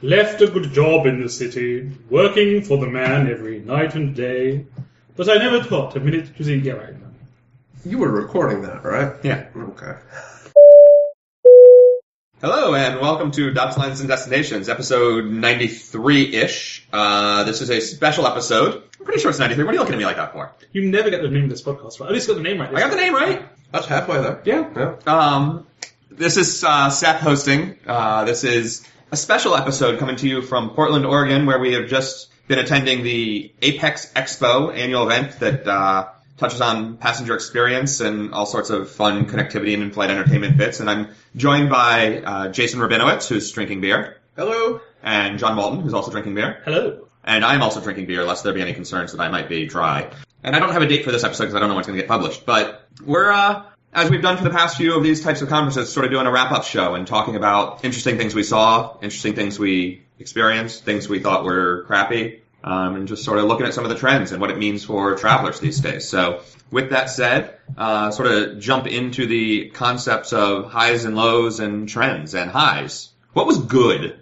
Left a good job in the city, working for the man every night and day. But I never thought a minute to see... Yeah, right. You were recording that, right? Yeah. Okay. Hello, and welcome to Dots, Lines, and Destinations, episode 93-ish. This is a special episode. I'm pretty sure it's 93. What are you looking at me like that for? You never get the name of this podcast right. At least got the name right. I got the name right. That's halfway there. Yeah. This is Seth hosting. This is a special episode coming to you from Portland, Oregon, where we have just been attending the APEX Expo annual event that touches on passenger experience and all sorts of fun connectivity and in-flight entertainment bits. And I'm joined by Jason Rabinowitz, who's drinking beer. Hello. And John Walton, who's also drinking beer. Hello. And I'm also drinking beer, lest there be any concerns that I might be dry. And I don't have a date for this episode because I don't know when it's going to get published. But we're, as we've done for the past few of these types of conferences, sort of doing a wrap-up show and talking about interesting things we saw, interesting things we experienced, things we thought were crappy, and just sort of looking at some of the trends and what it means for travelers these days. So with that said, sort of jump into the concepts of highs and lows and trends and highs. What was good?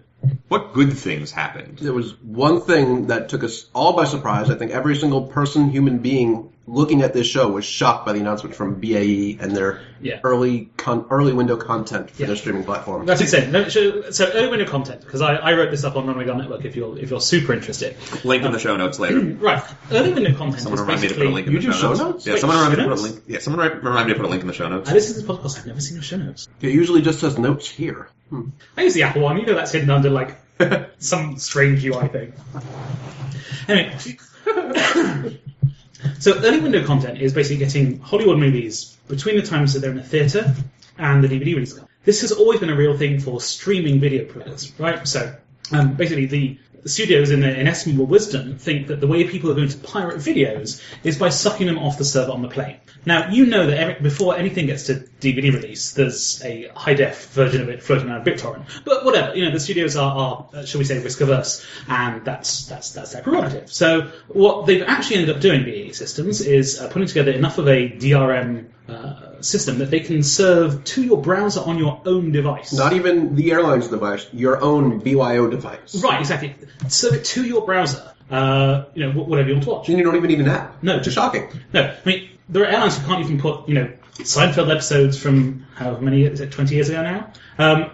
What good things happened? There was one thing that took us all by surprise. I think every single person, human being, looking at this show was shocked by the announcement from BAE and their early window content for their streaming platform. That's insane. No, so early window content, because I wrote this up on Runway Gun Network if you're super interested. Link in the show notes later. Right. Early window content Someone is remind me to basically... put a link in the show notes? Yeah, Wait, someone remind me to show put a notes? link. Yeah, someone remind me to put a link in the show notes. I listen to this podcast, I've never seen the show notes. It usually just says notes here. I use the Apple one, you know that's hidden under, like, some strange UI thing. Anyway. So early window content is basically getting Hollywood movies between the times that they're in the theatre and the DVD release. This has always been a real thing for streaming video providers, right? So basically the studios in their inestimable wisdom think that the way people are going to pirate videos is by sucking them off the server on the plane. Now, you know that before anything gets to DVD release, there's a high-def version of it floating around BitTorrent. But whatever, the studios are shall we say, risk-averse, and that's their prerogative. So what they've actually ended up doing, BAE Systems, is putting together enough of a DRM system that they can serve to your browser on your own device. Not even the airline's device, your own BYO device. Right, exactly. Serve it to your browser, whatever you want to watch. And you don't even need an app. No. Which is shocking. No, I mean, there are airlines who can't even put, Seinfeld episodes from however many years, is it 20 years ago now,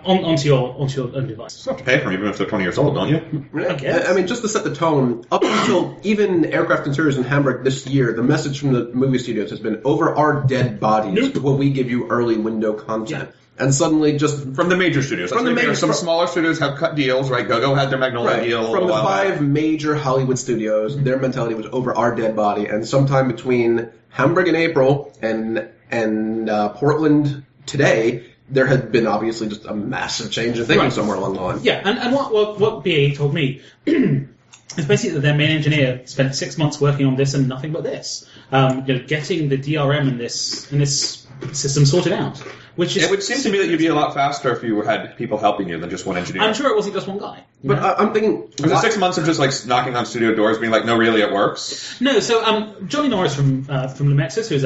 onto your own device. You have to pay for them even if they're 20 years old, don't you? I mean, just to set the tone, up until even Aircraft Interiors in Hamburg this year, the message from the movie studios has been, over our dead bodies will we give you early window content. Yeah. And suddenly just... From the major studios. Some smaller studios have cut deals, right? Go had their Magnolia deal. From the 5 major Hollywood studios, their mentality was over our dead body. And sometime between Hamburg in April and Portland today, there had been obviously just a massive change of thinking somewhere along the line. Yeah, and what BAE told me is basically that their main engineer spent 6 months working on this and nothing but this. Getting the DRM in this system sorted out. It would seem to me that you'd be a lot faster if you had people helping you than just one engineer. I'm sure it wasn't just one guy. But I'm thinking... Was it 6 months of just like knocking on studio doors being like, no, really, it works? No, so Johnny Norris from Lumexis, who's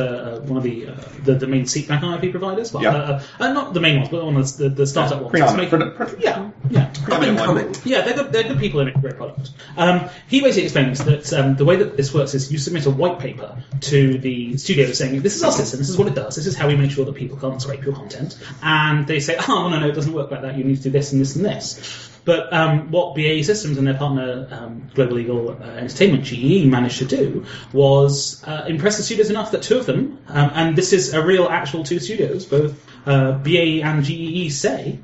one of the main seat back IP providers. Well, not the main ones, but one of the startup ones. Yeah. Yeah, they're good people and a great product. He basically explains that the way that this works is you submit a white paper to the studio saying, this is our system, this is what it does, this is how we make sure that people can't scrape your content. And they say, oh, no, it doesn't work like that, you need to do this and this and this. But what BAE Systems and their partner Global Eagle Entertainment, GEE, managed to do was impress the studios enough that 2 of them, and this is a real actual 2 studios, both BAE and GEE say,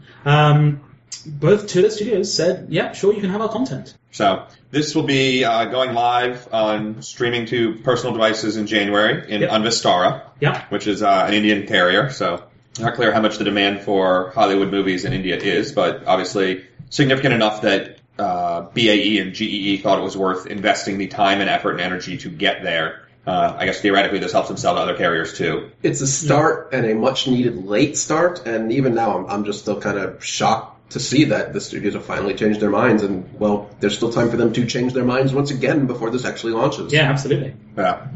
both 2 of the studios said, yeah, sure, you can have our content. So this will be going live on streaming to personal devices in January on Vistara, which is an Indian carrier. So not clear how much the demand for Hollywood movies in India is, but obviously significant enough that BAE and GEE thought it was worth investing the time and effort and energy to get there. I guess theoretically this helps them sell to other carriers too. It's a start and a much needed late start, and even now I'm just still kind of shocked to see that the studios have finally changed their minds, and well, there's still time for them to change their minds once again before this actually launches. Yeah, absolutely. Yeah.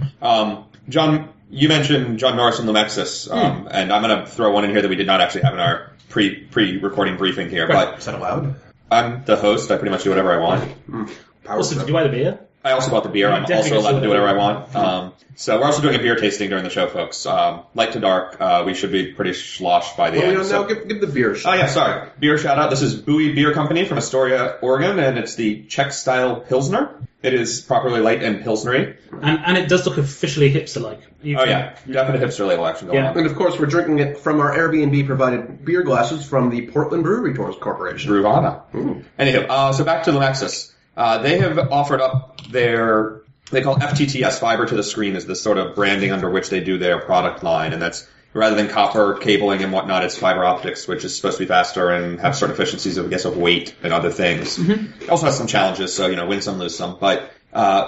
John, you mentioned John Norris and Lumexis, and I'm going to throw one in here that we did not actually have in our pre-recording briefing here. Right. But is that allowed? I'm the host. I pretty much do whatever I want. Also, did you buy the beer? I also bought the beer. I'm also allowed to do whatever I want. So we're also doing a beer tasting during the show, folks. Light to dark. We should be pretty sloshed by the end. Now give the beer shout out. Oh, yeah, sorry. Beer shout out. This is Bowie Beer Company from Astoria, Oregon, and it's the Czech-style Pilsner. It is properly light and pilsnery. And it does look officially hipster-like. Definite hipster label action going on. And of course, we're drinking it from our Airbnb-provided beer glasses from the Portland Brewery Tours Corporation. Bruvana. Anywho, so back to Lemexis. They have offered up their, they call FTTS, fiber to the screen, is the sort of branding under which they do their product line, and that's, rather than copper cabling and whatnot, it's fiber optics, which is supposed to be faster and have certain efficiencies of, I guess, of weight and other things. It also has some challenges, so, win some, lose some, but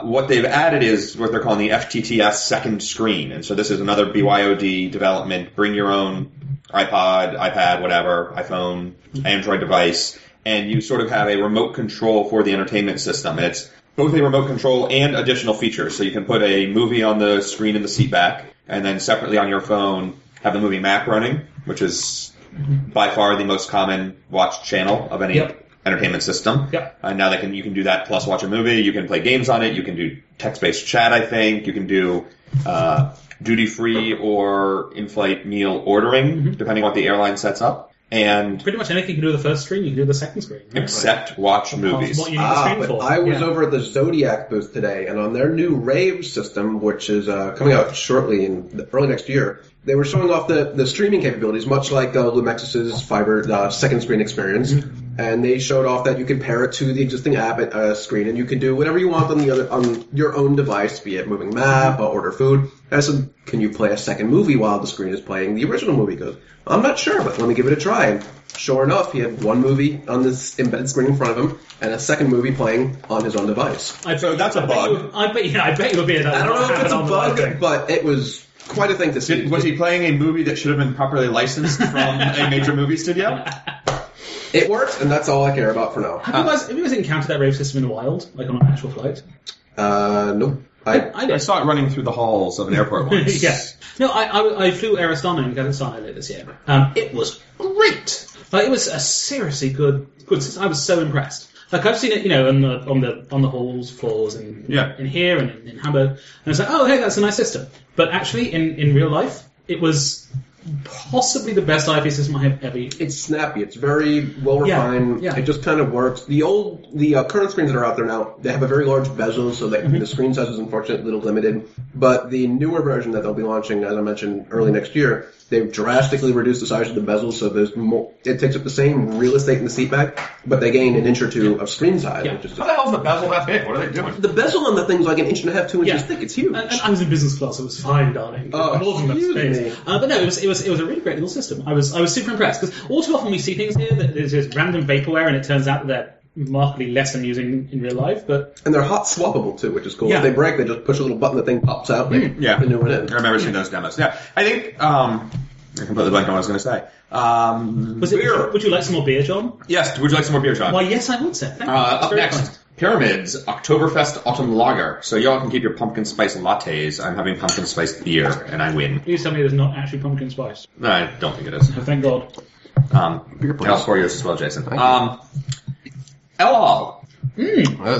what they've added is what they're calling the FTTS second screen, and so this is another BYOD development, bring your own iPod, iPad, whatever, iPhone, Android device, and you sort of have a remote control for the entertainment system. And it's both a remote control and additional features. So you can put a movie on the screen in the seat back, and then separately on your phone have the movie map running, which is by far the most common watched channel of any entertainment system. And now you can do that plus watch a movie. You can play games on it. You can do text-based chat, I think. You can do duty-free or in-flight meal ordering, depending on what the airline sets up. And pretty much anything you can do with the first screen, you can do with the second screen. Right? Except watch movies. What you need the screen for. I was over at the Zodiac booth today, and on their new Rave system, which is coming out shortly in early next year, they were showing off the streaming capabilities, much like Lumexis's fiber second screen experience. And they showed off that you can pair it to the existing app screen, and you can do whatever you want on your own device, be it moving map, order food. I said, can you play a second movie while the screen is playing the original movie? He goes, I'm not sure, but let me give it a try. And sure enough, he had one movie on this embedded screen in front of him, and a second movie playing on his own device. So that's a bug. I bet it would be. I don't know if it's a bug, but it was quite a thing to see. Was he playing a movie that should have been properly licensed from a major movie studio? It worked, and that's all I care about for now. Have you guys encountered that Rave system in the wild, like on an actual flight? Nope. I saw it running through the halls of an airport once. No, I flew Aristana in Kazakhstan earlier this year. It was great. It was a seriously good system. I was so impressed. I've seen it, on the halls, floors, and in here and in Hamburg, and I was like, oh, hey, that's a nice system. But actually, in real life, it was possibly the best IP system I have ever used. It's snappy. It's very well refined. It just kind of works. The current screens that are out there now, they have a very large bezel, so that the screen size is unfortunately a little limited. But the newer version that they'll be launching, as I mentioned, early next year, they've drastically reduced the size of the bezel, so there's more. It takes up the same real estate in the seat back, but they gain an inch or two of screen size. Which is how the hell is the bezel that big? What are they doing? The bezel on the thing's like an inch and a half, 2 inches thick. It's huge. And I was in business class, so it was fine, darling. More than space. But no, it was a really great little system. I was super impressed because all too often we see things here that there's just random vaporware, and it turns out that they're markedly less amusing in real life. And they're hot swappable too, which is cool. If they break, they just push a little button, the thing pops out. And the new one in. I remember seeing those demos. Yeah, I think. I completely blanked on what I was going to say. Beer. Would you like some more beer, John? Yes. Would you like some more beer, John? Why, yes, I would, sir. Thank you. Up next, kind. Pyramids Oktoberfest Autumn Lager. So y'all can keep your pumpkin spice lattes. I'm having pumpkin spice beer, and I win. Please tell me it's not actually pumpkin spice. No, I don't think it is. Oh, thank God. Beer, please. I'll pour yours as well, Jason. El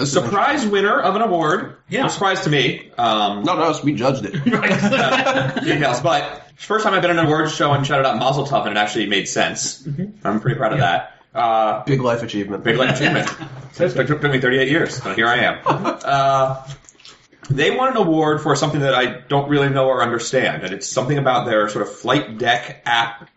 surprise winner of an award. Yeah. A surprise to me. Not us. We judged it. Details, but first time I've been at an awards show and shouted out Mazel Tov, and it actually made sense. I'm pretty proud of that. Big life achievement. Big life achievement. It took me 38 years, so here I am. They won an award for something that I don't really know or understand, and it's something about their sort of flight deck app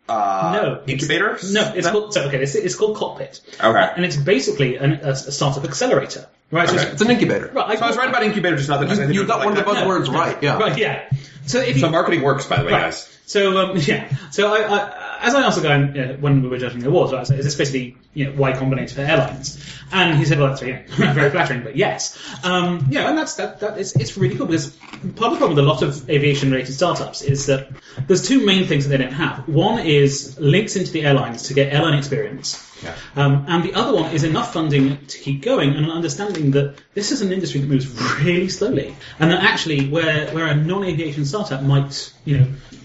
incubators. It's called Cockpit. Okay. And it's basically a startup accelerator. Right. Okay. It's an incubator. Right. So I was right about incubator, just not that you got one of the buzzwords right. Yeah. Right. Yeah. So marketing works, by the way, guys. So So as I asked the guy when we were judging the awards, I said, "Is this basically Y Combinator for airlines?" And he said, "Well, that's very flattering, but yes, and it's really cool because part of the problem with a lot of aviation-related startups is that there's two main things that they don't have. One is links into the airlines to get airline experience." Yeah. And the other one is enough funding to keep going and an understanding that this is an industry that moves really slowly, and that actually where a non-aviation startup might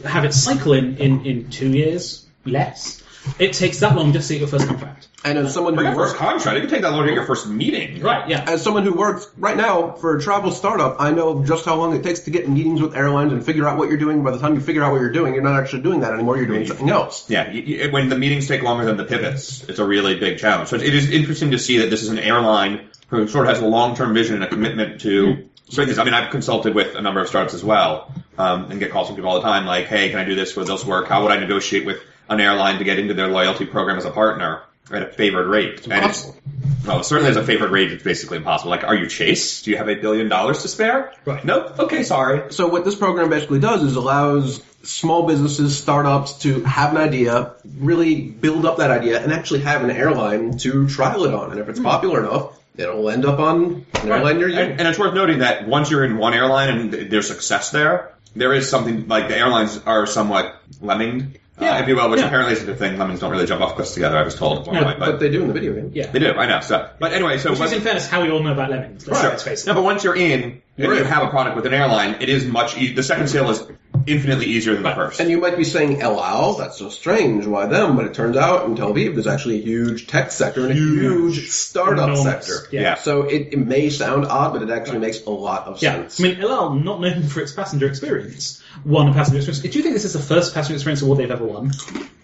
have its cycle in 2 years less, it takes that long just to get your first contract. And as someone who first contract, it can take that long to get your first meeting. Right, yeah. As someone who works right now for a travel startup, I know just how long it takes to get meetings with airlines and figure out what you're doing. By the time you figure out what you're doing, you're not actually doing that anymore. You're doing something else. Yeah, when the meetings take longer than the pivots, it's a really big challenge. So it is interesting to see that this is an airline who sort of has a long-term vision and a commitment to certain things. I mean, I've consulted with a number of startups as well, and get calls from people all the time like, hey, can I do this? Will this work? How would I negotiate with an airline to get into their loyalty program as a partner at a favored rate? It's impossible. Well, certainly as a favored rate, it's basically impossible. Like, are you Chase? Do you have $1 billion to spare? Right. Nope. Okay, sorry. So what this program basically does is allows small businesses, startups to have an idea, really build up that idea, and actually have an airline to trial it on. And if it's popular enough, it'll end up on an airline near you. And it's worth noting that once you're in one airline and there's success there is something like the airlines are somewhat lemminged. If you will, which apparently isn't a thing. Lemmings don't really jump off cliffs together, I was told at one point. But they do in the video game. Yeah. They do, I know. So, but anyway, so... Which is, in fairness, how we all know about lemmings. Let's face it. No, but once you're in, and you have a product with an airline, it is much easier. The second sale is infinitely easier than the first. And you might be saying, El Al, that's so strange, why them? But it turns out in Tel Aviv there's actually a huge tech sector and a huge startup sector. Yeah. So it may sound odd, but it actually makes a lot of sense. I mean, El Al, not known for its passenger experience, won a passenger experience. Do you think this is the first passenger experience award they've ever won?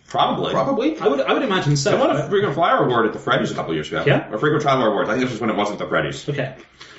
Probably. I would imagine so. They won a frequent flyer award at the Freddy's a couple of years ago. Yeah? Or frequent traveler award. I think this was when it wasn't the Freddy's. Okay.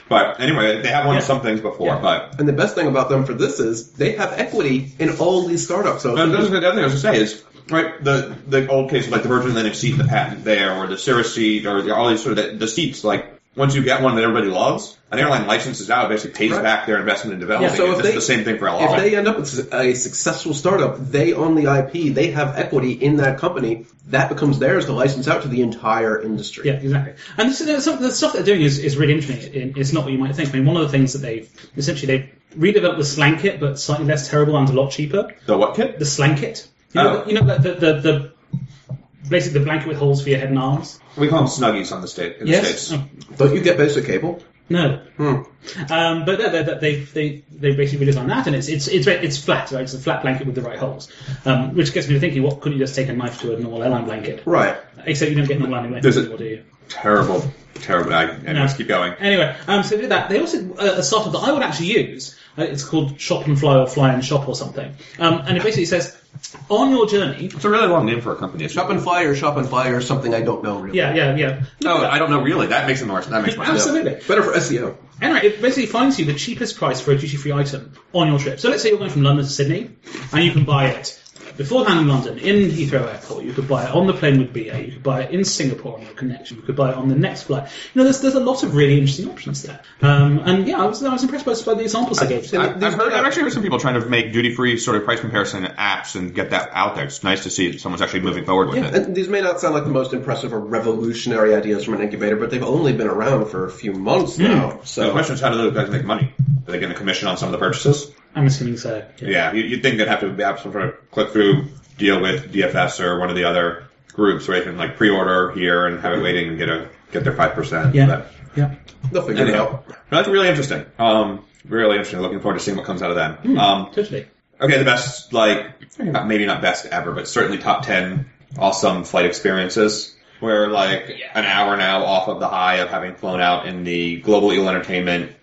But anyway, they have won some things before. But And the best thing about them for this is they have equity in all these startups. So the other thing I was going to say is, right, the old case of like the Virgin Atlantic seat, the patent there, or the Cirrus seat, or all these sort of the seats, like, once you get one that everybody loves, an airline licenses out, basically pays back their investment in developing it. It's the same thing for El Al. If they end up with a successful startup, they own the IP, they have equity in that company, that becomes theirs to license out to the entire industry. Yeah, exactly. And the stuff they're doing is really interesting. It's not what you might think. I mean, one of the things that they've redeveloped the slang kit, but slightly less terrible and a lot cheaper. The what kit? The slang kit. You know, the basically the blanket with holes for your head and arms. We call them Snuggies in the States. Oh. Don't you get basic cable? No. But they basically redesigned that, and it's flat, right? It's a flat blanket with the right holes. Which gets me to thinking, what couldn't you just take a knife to a normal airline blanket? Right. Except you don't get normal landing blankets anymore, do you? Terrible. Anyways, keep going. Anyway, so they did that. They also a startup that I would actually use. It's called Shop and Fly or Fly and Shop or something. And it basically says, on your journey... It's a really long name for a company. Shop and Fly or something I don't know really. Yeah. No, I don't know really. That makes more sense. Absolutely. Better for SEO. Anyway, it basically finds you the cheapest price for a duty-free item on your trip. So let's say you're going from London to Sydney, and you can buy it before landing in London, in Heathrow Airport. You could buy it on the plane with BA. You could buy it in Singapore on your connection. You could buy it on the next flight. You know, there's a lot of really interesting options there. And yeah, I was impressed by the examples I gave. I've actually heard some people trying to make duty-free sort of price comparison apps and get that out there. It's nice to see that someone's actually moving forward with it. And these may not sound like the most impressive or revolutionary ideas from an incubator, but they've only been around for a few months now. So the question is, how do those guys make money? Are they getting a commission on some of the purchases? I'm assuming so. Yeah, you'd think they'd have to have some sort of click-through deal with DFS or one of the other groups where they can like pre-order here and have it waiting and get their 5%. Yeah. They'll figure it out. No, that's really interesting. Really interesting. Looking forward to seeing what comes out of them. Totally. Okay, the best, maybe not best ever, but certainly top 10 awesome flight experiences. We're an hour now off of the high of having flown out in the Global Eagle Entertainment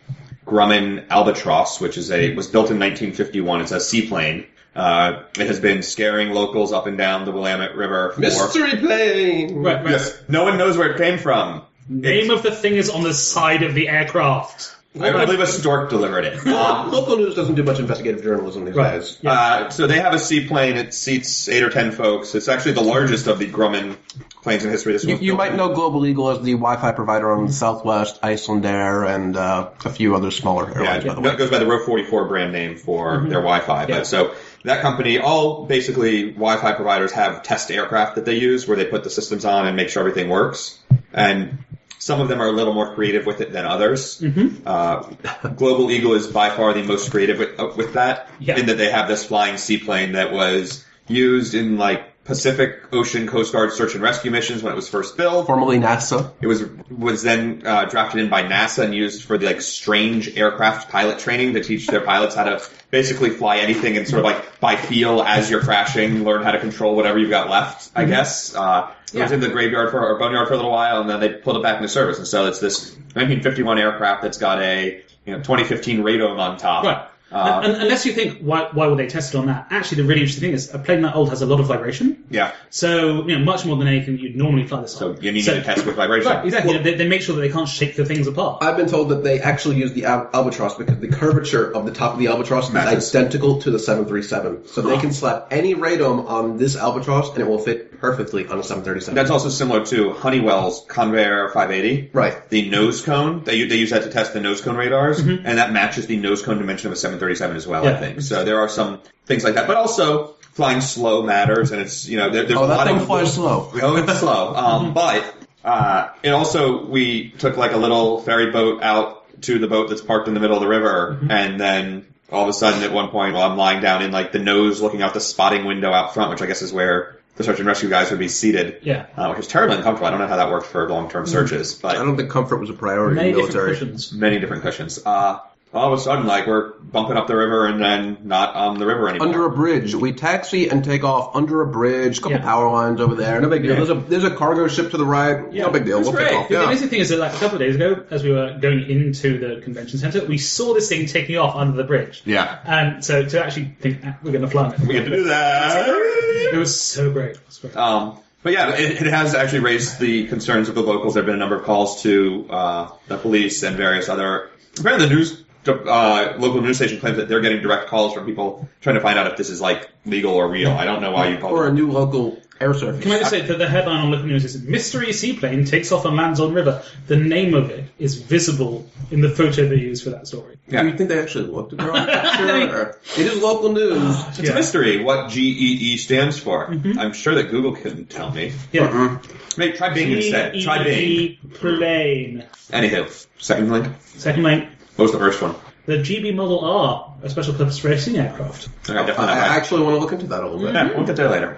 Grumman Albatross, which was built in 1951. It's a seaplane. It has been scaring locals up and down the Willamette River for... Mystery plane! Right. Yes. No one knows where it came from. Name of the thing is on the side of the aircraft. I believe a stork delivered it. Local news doesn't do much investigative journalism these days. Yeah. So they have a seaplane. It seats 8 or 10 folks. It's actually the largest of the Grumman planes in history. You might know Global Eagle as the Wi-Fi provider on Southwest, Icelandair, and a few other smaller airlines, by the way. It goes by the Row 44 brand name for their Wi-Fi. Yeah. But so that company, all basically Wi-Fi providers have test aircraft that they use where they put the systems on and make sure everything works. And some of them are a little more creative with it than others. Global Eagle is by far the most creative with that, in that they have this flying seaplane that was used in Pacific Ocean Coast Guard search and rescue missions when it was first built. Formerly NASA. It was then drafted in by NASA and used for the like strange aircraft pilot training to teach their pilots how to basically fly anything and sort of like by feel as you're crashing, learn how to control whatever you've got left, I guess. It was in the graveyard or boneyard for a little while, and then they pulled it back into service. And so it's this 1951 aircraft that's got a 2015 radome on top. Right. And unless you think, why would they test it on that? Actually, the really interesting thing is a plane that old has a lot of vibration. Yeah. So, much more than anything you'd normally fly this on. So you need to test with vibration. Right, exactly. Well, they make sure that they can't shake the things apart. I've been told that they actually use the Albatross because the curvature of the top of the Albatross is identical to the 737. So they can slap any radome on this Albatross and it will fit perfectly on a 737. That's also similar to Honeywell's Convair 580. Right. The nose cone, they use that to test the nose cone radars, and that matches the nose cone dimension of a 737 as well, I think. So there are some things like that. But also, flying slow matters, and it's, there's a lot of... that thing flies slow. Oh, it's slow. But it also, we took like a little ferry boat out to the boat that's parked in the middle of the river, and then all of a sudden at one point while I'm lying down in like the nose looking out the spotting window out front, which I guess is where the search and rescue guys would be seated, which is terribly uncomfortable. I don't know how that worked for long-term searches, but I don't think comfort was a priority in the military. Many different cushions. All of a sudden, like, we're bumping up the river and then not on the river anymore. Under a bridge. We taxi and take off under a bridge, a couple power lines over there. No big deal. There's a cargo ship to the right. No big deal. We'll take off. The amazing thing is that, like, a couple of days ago, as we were going into the convention center, we saw this thing taking off under the bridge. Yeah. And so to actually think, we're going to fly on it. We get to do that. It was so great. It was great. But yeah, it has actually raised the concerns of the locals. There have been a number of calls to the police and various other... Apparently the local news station claims that they're getting direct calls from people trying to find out if this is like legal or real. I don't know why you call it. Or a new local air service. Can I just say that the headline on local news is "Mystery Seaplane Takes Off and Lands on River." The name of it is visible in the photo they use for that story. Yeah. Do you think they actually looked at their own picture? It is local news. It's a mystery what GEE stands for. I'm sure that Google can tell me. Yeah. Maybe try Bing instead. Try Bing. Plane. Anywho, second link. What was the first one? The GB Model R, a special purpose racing aircraft. I actually want to look into that a little bit. Yeah, we'll get there later.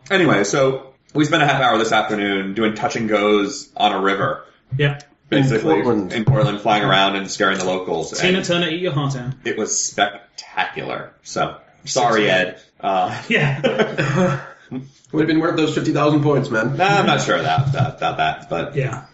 Anyway, so we spent a half hour this afternoon doing touch and goes on a river. Yeah. Basically, in Portland, flying around and scaring the locals. Tina Turner, eat your heart out. It was spectacular. So, sorry, Ed. Yeah. Would have been worth those 50,000 points, man. No, I'm not sure about that, but... Yeah.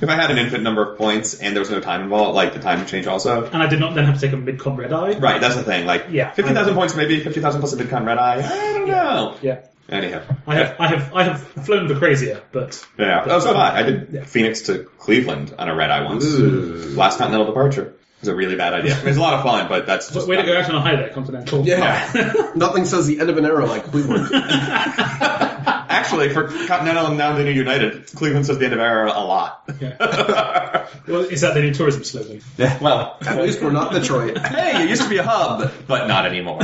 If I had an infinite number of points and there was no time involved, like the time would change also. And I did not then have to take a mid-con red-eye. Right, that's the thing. Like, 50,000 points maybe, 50,000 plus a mid-con red-eye. I don't know. Yeah. Anyhow. I have flown the crazier, but... Yeah. So have I. I did Phoenix to Cleveland on a red-eye once. Ooh. Last continental departure. It was a really bad idea. It was a lot of fun, but that's just... Way to go out on a high there, Continental. Yeah. Nothing says the end of an era like Cleveland. Actually, for Continental and now the new United, Cleveland says the end of era a lot. Yeah. Well, is that the new tourism slogan? Yeah. Well, at least we're not Detroit. Hey, it used to be a hub, but not anymore.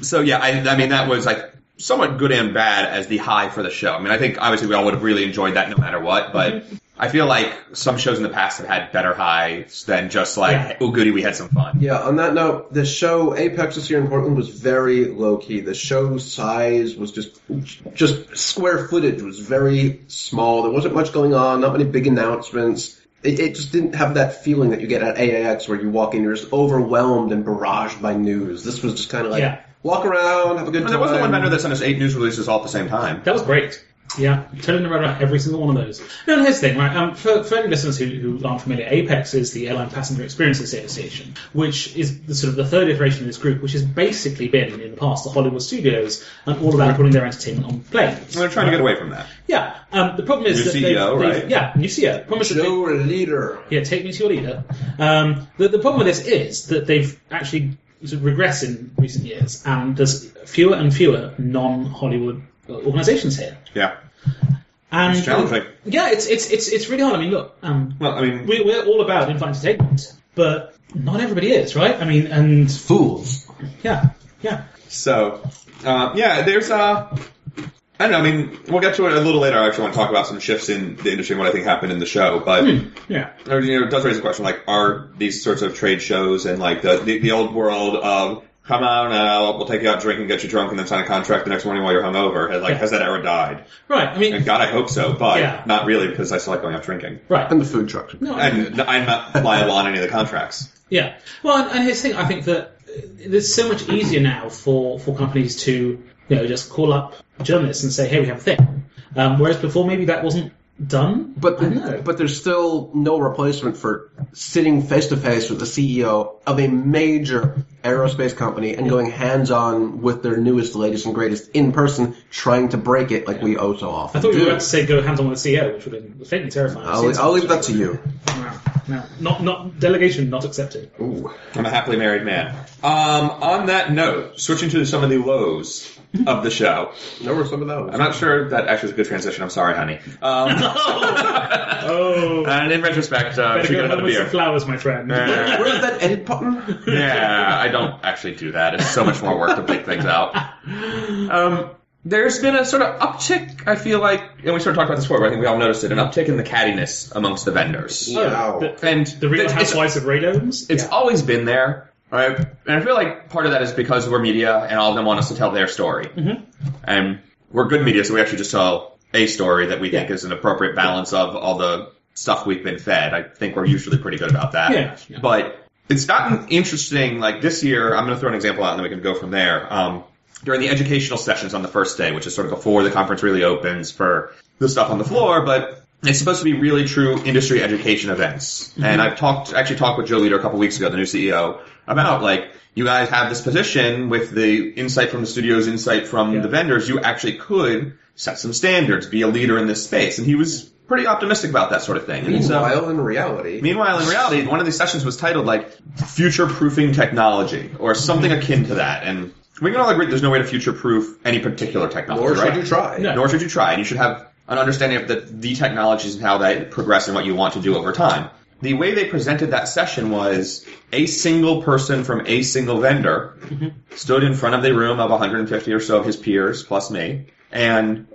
So yeah, I mean that was like somewhat good and bad as the high for the show. I mean, I think obviously we all would have really enjoyed that no matter what, but I feel like some shows in the past have had better highs than just like, oh goody, we had some fun. Yeah, on that note, the show Apex this year in Portland was very low-key. The show size was just square footage was very small. There wasn't much going on, not many big announcements. It just didn't have that feeling that you get at AAX where you walk in, you're just overwhelmed and barraged by news. This was just kind of like, walk around, have a good time. There was the one vendor that sent us 8 news releases all at the same time. That was great. Yeah, turning around every single one of those. Now, and here's the thing, right? For any listeners who aren't familiar, APEX is the Airline Passenger Experience Association, which is the sort of the third iteration of this group, which has basically been, in the past, the Hollywood studios and all about putting their entertainment on planes. We're trying to get away from that. Yeah. The problem is new CEO, right? Yeah, new CEO. Joe leader. Yeah, take me to your leader. The problem with this is that they've actually sort of regressed in recent years, and there's fewer and fewer non-Hollywood organizations here. Yeah. And it's challenging. It's really hard. I mean, look. Well, I mean, we're all about in-flight entertainment, but not everybody is, right? I mean, and fools. Yeah. So, there's I don't know. I mean, we'll get to it a little later. I actually want to talk about some shifts in the industry and what I think happened in the show. But it does raise a question: like, are these sorts of trade shows and like the old world of come on, we'll take you out drinking, get you drunk, and then sign a contract the next morning while you're hungover. Has that era died? Right. I mean, and God, I hope so, but not really, because I still like going out drinking. Right. And the food truck. No, and I'm not liable on any of the contracts. Yeah. Well, and here's the thing. I think that it's so much easier now for companies to just call up journalists and say, hey, we have a thing. Whereas before, maybe that wasn't done. But there's still no replacement for sitting face to face with the CEO of a major aerospace company and going hands on with their newest, latest, and greatest in person, trying to break it like we so often. I thought you were about to say go hands on with the CEO, which would have been faintly terrifying. I'll leave that to you. No, not delegation, not accepted. Ooh, I'm a happily married man. On that note, switching to some of the lows of the show. There were some of those. I'm not sure that actually is a good transition. I'm sorry, honey. And in retrospect, she got another beer. Some flowers, my friend. Where's that edit button? Yeah, I don't actually do that. It's so much more work to bleep things out. There's been a sort of uptick, I feel like, and we sort of talked about this before, but I think we all noticed it, an uptick in the cattiness amongst the vendors. Yeah. The Real Housewives of Radomes? It's always been there, right? And I feel like part of that is because we're media, and all of them want us to tell their story. Mm-hmm. And we're good media, so we actually just tell a story that we think is an appropriate balance of all the stuff we've been fed. I think we're usually pretty good about that. Yeah. But it's gotten interesting, like this year, I'm going to throw an example out and then we can go from there. During the educational sessions on the first day, which is sort of before the conference really opens for the stuff on the floor, but it's supposed to be really true industry education events. Mm-hmm. And I've actually talked with Joe Leader a couple weeks ago, the new CEO, about you guys have this position with the insight from the studios, insight from the vendors, you actually could set some standards, be a leader in this space. And he was pretty optimistic about that sort of thing. Meanwhile, in reality, one of these sessions was titled future-proofing technology or something akin to that. And we can all agree there's no way to future-proof any particular technology, Nor should you try. No. Nor should you try. And you should have an understanding of the technologies and how they progress and what you want to do over time. The way they presented that session was a single person from a single vendor stood in front of the room of 150 or so of his peers, plus me, and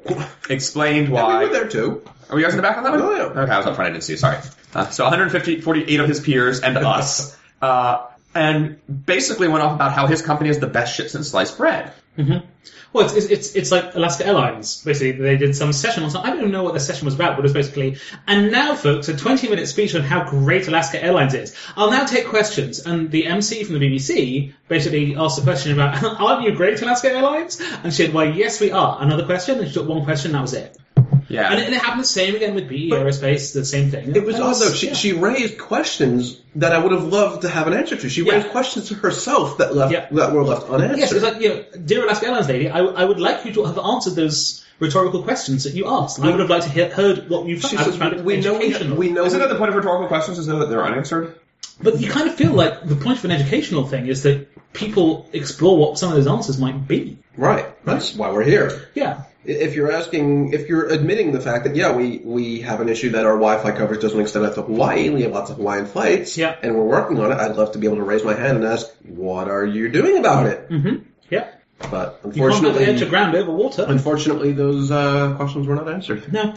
explained why... we were there too. Are you guys in the back on that one? Oh, yeah. Okay, I was up front, I didn't see you, sorry. So 48 of his peers and us. And basically went off about how his company is the best shit since sliced bread. Mm-hmm. Well, it's like Alaska Airlines. Basically, they did some session on something. I don't even know what the session was about, but it was basically, and now, folks, a 20-minute speech on how great Alaska Airlines is. I'll now take questions. And the MC from the BBC basically asked a question about, aren't you great, Alaska Airlines? And she said, why, yes, we are. Another question, and she took one question, and that was it. Yeah. And it happened the same again with BE Aerospace, the same thing. It was odd, though. She raised questions that I would have loved to have an answer to. She raised questions to herself that were left unanswered. Yes, it was like, dear Alaska Airlines lady, I would like you to have answered those rhetorical questions that you asked. I would have liked to heard what you've found. We know. Isn't that the point of rhetorical questions, is that they're unanswered? But you kind of feel like the point of an educational thing is that people explore what some of those answers might be. Right. That's why we're here. Yeah. If you're admitting the fact that, we have an issue that our Wi-Fi coverage doesn't extend out to Hawaii, we have lots of Hawaiian flights, and we're working on it, I'd love to be able to raise my hand and ask, what are you doing about it? Mm-hmm. Yeah. But unfortunately... You can't have edge of ground over water. Unfortunately, those questions were not answered. No.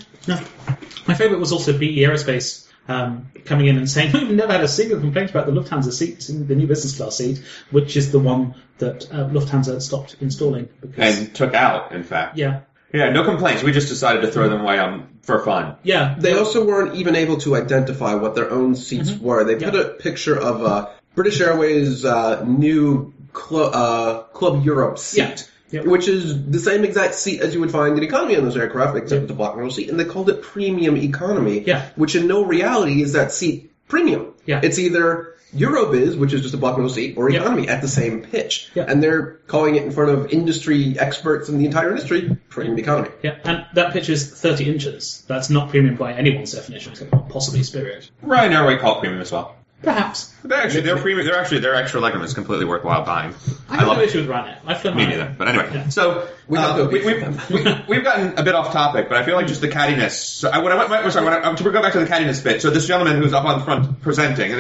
My favourite was also BE Aerospace coming in and saying, we've never had a single complaint about the Lufthansa seat, the new business class seat, which is the one that Lufthansa stopped installing. And took out, in fact. Yeah. Yeah, no complaints. We just decided to throw them away for fun. Yeah. They also weren't even able to identify what their own seats were. They put a picture of British Airways' new Club Europe seat, which is the same exact seat as you would find in economy on those aircraft, except it's a block row seat, and they called it premium economy, which in no reality is that seat premium. Yeah. It's either Eurobiz, which is just a block row seat, or economy at the same pitch. Yeah. And they're calling it in front of industry experts in the entire industry premium economy. Yeah, and that pitch is 30 inches. That's not premium by anyone's definition, except possibly Spirit. Ryanair we call it premium as well. Perhaps. They're premium. Their extra legroom is completely worthwhile buying. I have no issue with Ryanair. I've flown Me neither. But anyway, so we've gotten a bit off topic, but I feel like just the cattiness. So to go back to the cattiness bit. So this gentleman who's up on the front presenting.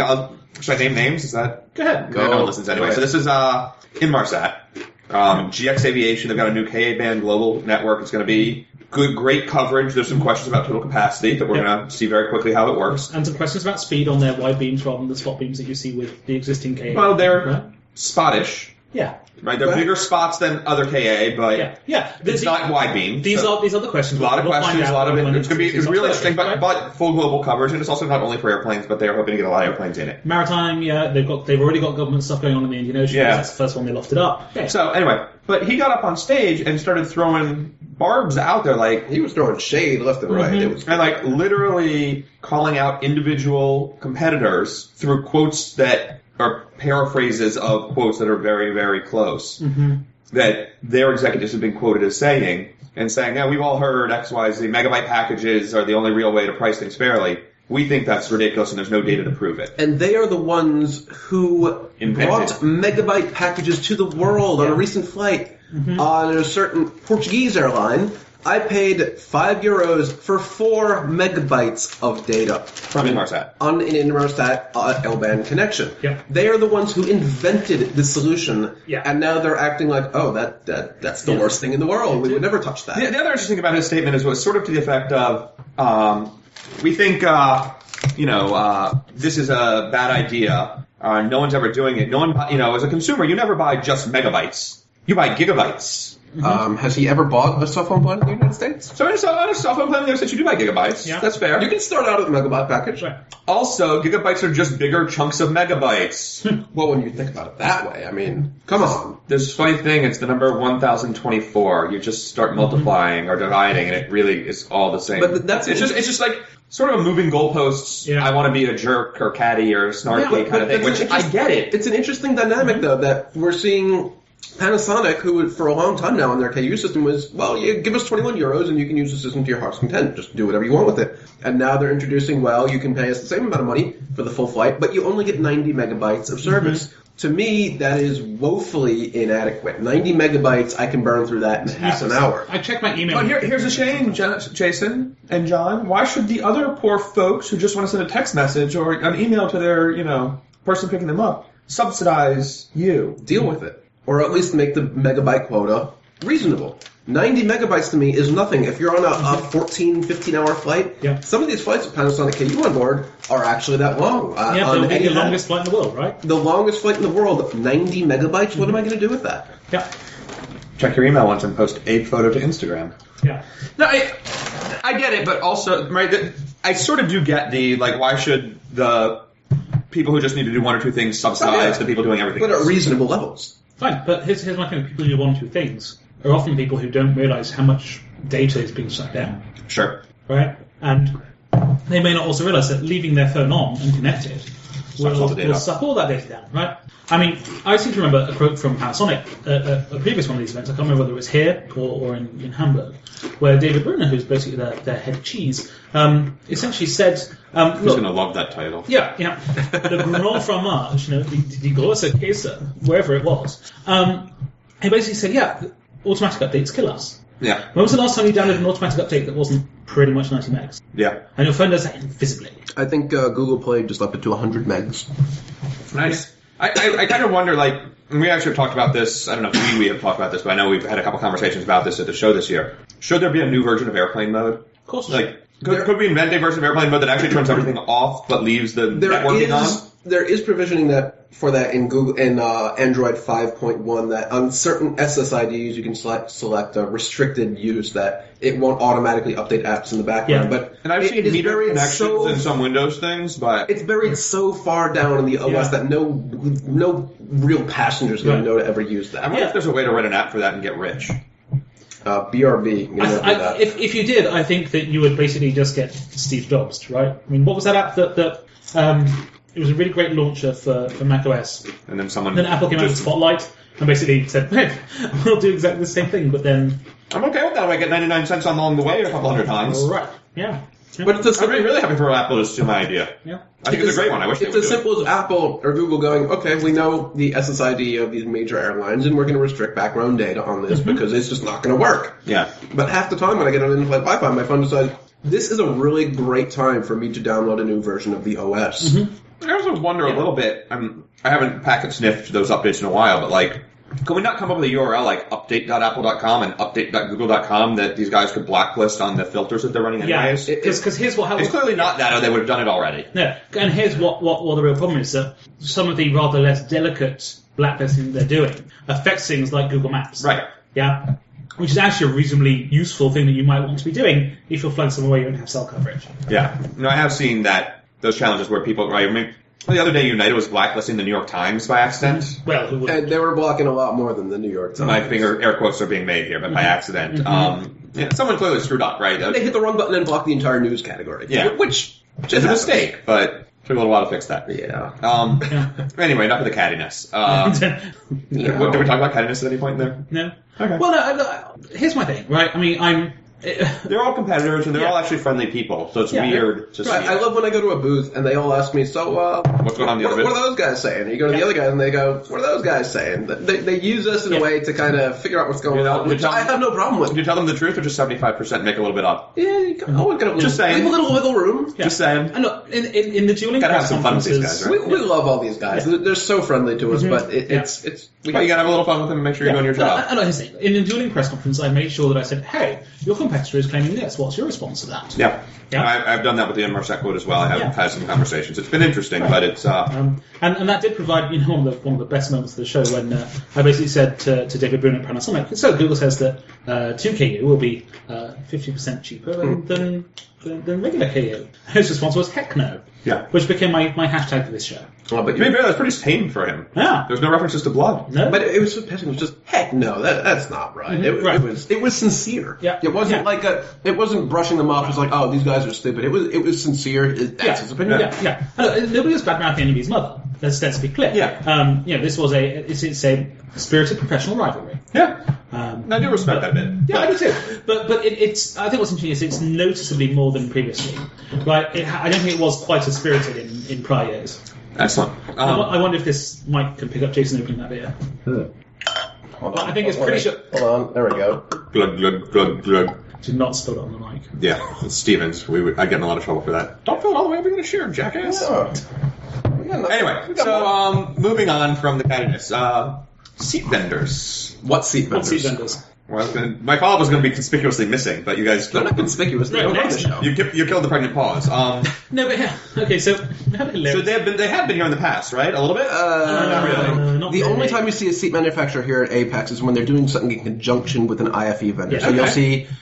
Should I name names? Is that go ahead? No one listens anyway. So this is Inmarsat, GX Aviation. They've got a new Ka-band global network. It's going to be great coverage. There's some questions about total capacity that we're going to see very quickly how it works. And some questions about speed on their wide beams rather than the spot beams that you see with the existing Ka. Well, they're spottish, Yeah. Right, they're bigger spots than other KA, but it's not wide beam. These are the questions. A lot of questions, a lot of it. It's real interesting, but full global coverage, and it's also not only for airplanes, but they're hoping to get a lot of airplanes in it. Maritime, they've already got government stuff going on in the Indian Ocean. Yeah. That's the first one they lofted up. Okay. So anyway, but he got up on stage and started throwing barbs out there, like he was throwing shade left and right. It was and like literally calling out individual competitors through quotes that are paraphrases of quotes that are very, very close. That their executives have been quoted as saying, yeah, we've all heard XYZ megabyte packages are the only real way to price things fairly. We think that's ridiculous and there's no data to prove it. And they are the ones who brought megabyte packages to the world on a recent flight on a certain Portuguese airline. I paid €5 for 4 megabytes of data. From Inmarsat. On an Inmarsat L-band connection. Yep. They are the ones who invented the solution, and now they're acting like, that's the worst thing in the world. We would never touch that. The other interesting thing about his statement was sort of to the effect of, we think, this is a bad idea. No one's ever doing it. No one, as a consumer, you never buy just megabytes. You buy gigabytes. Has he ever bought a cell phone plan in the United States? So on a cell phone plan, there's that you do buy gigabytes. Yeah. That's fair. You can start out with a megabyte package. Right. Also, gigabytes are just bigger chunks of megabytes. Well, when you think about it that way, I mean, come on. There's a funny thing, it's the number 1024. You just start multiplying or dividing, and it really is all the same. But it's just like sort of a moving goalposts. Yeah. I want to be a jerk or catty or snarky kind of thing, which I get it. It's an interesting dynamic, though, that we're seeing. Panasonic, who for a long time now in their KU system was, you give us €21 and you can use the system to your heart's content. Just do whatever you want with it. And now they're introducing, you can pay us the same amount of money for the full flight, but you only get 90 megabytes of service. To me, that is woefully inadequate. 90 megabytes, I can burn through that in half an hour. I checked my email. But here's a shame, Jason and John. Why should the other poor folks who just want to send a text message or an email to their, person picking them up subsidize you? Deal with it. Or at least make the megabyte quota reasonable. 90 megabytes to me is nothing. If you're on a 14, 15-hour flight, some of these flights with Panasonic KU on board are actually that long. They'll be the longest flight in the world, right? The longest flight in the world, 90 megabytes? What am I going to do with that? Yeah. Check your email once and post a photo to Instagram. Yeah. No, I get it, but also, right, I sort of do get why should the people who just need to do one or two things subsidize the people doing everything But else? at reasonable levels. Fine, but here's my thing. People who do one or two things are often people who don't realize how much data is being sucked out. Sure. Right? And they may not also realize that leaving their phone on and connected will suck all that data down, right? I mean, I seem to remember a quote from Panasonic at a previous one of these events. I can't remember whether it was here or in Hamburg, where David Brunner, who's basically their head of cheese, essentially said... Who's going to love that title? Yeah. The Grand Fromage, the Grosse Käse, wherever it was. He basically said, automatic updates kill us. Yeah. When was the last time you downloaded an automatic update that wasn't pretty much 90 megs? Yeah. And your phone does that invisibly. I think Google Play just upped it to 100 megs. Nice. I kind of wonder, we actually have talked about this, I don't know if we have talked about this, but I know we've had a couple conversations about this at the show this year. Should there be a new version of airplane mode? Of course. Could we invent a version of airplane mode that actually turns everything off but leaves the networking on? There is provisioning for that in Android 5.1 that on certain SSIDs you can select a restricted use that it won't automatically update apps in the background. Yeah. But and I've seen meter connections in some Windows things, but it's buried so far down in the OS that no real passenger's going to know to ever use that. I wonder if there's a way to write an app for that and get rich. BRB. If you did, I think that you would basically just get Steve Jobs, right? I mean, what was that app that it was a really great launcher for macOS. And then Apple came out with Spotlight and basically said, we'll do exactly the same thing, but then... I'm okay with that. I get 99 cents along the way a couple hundred times. Right, yeah. But I'm really happy for Apple to steal my idea. Yeah. I think it's a great one. I wish it's as simple as Apple or Google going, okay, we know the SSID of these major airlines, and we're going to restrict background data on this because it's just not going to work. Yeah. But half the time when I get on in-flight Wi-Fi, my phone decides, this is a really great time for me to download a new version of the OS. I also wonder a little bit, I haven't packet sniffed those updates in a while, but could we not come up with a URL like update.apple.com and update.google.com that these guys could blacklist on the filters that they're running anyways? Yeah, because here's what... It's clearly not that, or they would have done it already. Yeah, and here's what the real problem is, that some of the rather less delicate blacklisting they're doing affects things like Google Maps. Right. Yeah. Which is actually a reasonably useful thing that you might want to be doing if you're flying somewhere where you don't have cell coverage. Yeah. No, I have seen those challenges where people, right, I mean, the other day United was blacklisting the New York Times by accident. Well, who would? And they were blocking a lot more than the New York Times. My finger, air quotes are being made here, but by accident. Yeah, someone clearly screwed up, right? They hit the wrong button and blocked the entire news category. Yeah. Which is a mistake, but took a little while to fix that. Yeah. Anyway, enough of the cattiness. Did we talk about cattiness at any point there? No. Okay. Well, no, here's my thing, right? I mean, they're all competitors, and they're all actually friendly people, so it's weird to see. Right. I love when I go to a booth and they all ask me, so, what's going on in the other booth? What are those guys saying? And you go to the other guys and they go, what are those guys saying? They use us in a way to kind of figure out what's going on, which I have no problem with. Do you tell them the truth or just 75% make a little bit up? Yeah, you can just saying. Leave a little wiggle room. Yeah. Just saying. And look, in the dueling gotta have some fun with these guys, right? We love all these guys. They're so friendly to us, but it's you gotta have a little fun with them and make sure you're doing your job. And here's the thing. In the dueling press conference, I made sure that I said, hey, your competitor is claiming this. What's your response to that? Yeah. I've done that with the Inmarsat quote as well. I have had some conversations. It's been interesting, but it's... And that did provide one of the best moments of the show when I basically said to David Boone at Panasonic, so Google says that 2KU will be 50% cheaper than regular KU. His response was, heck no. Yeah. Which became my hashtag for this show. Well, but that's pretty tame for him. Yeah. There's no references to blood. No. But it was so passing. It was just, heck no, that's not right. It was sincere. Yeah. It wasn't it wasn't brushing them off as like, oh, these guys are stupid. It was sincere. That's his opinion. Yeah. Nobody was bad-mouthing anybody's mother. Let's be clear. Yeah. This was it's a spirited professional rivalry. Yeah. I do respect that bit. Yeah, I do too. But it's I think what's interesting is it's noticeably more than previously. Right? I don't think it was quite as spirited in prior years. Excellent. I wonder if this mic can pick up Jason opening that beer. I think it's pretty sure. Hold on, there we go. Glug, glug, glug, glug. Did not spill it on the mic. Yeah, it's Stevens. I'd get in a lot of trouble for that. Don't fill it all the way up in a share, jackass. Yeah. Anyway, so moving on from the cattiness. Seat vendors. What seat vendors? What seat vendors? Well, my follow-up was going to be conspicuously missing, but you guys... They're not conspicuous. They don't run the show. You killed the pregnant pause. No, but okay, so... So they have been here in the past, right? A little bit? Not really. Not the really. only time you see a seat manufacturer here at APEX is when they're doing something in conjunction with an IFE vendor. Yeah,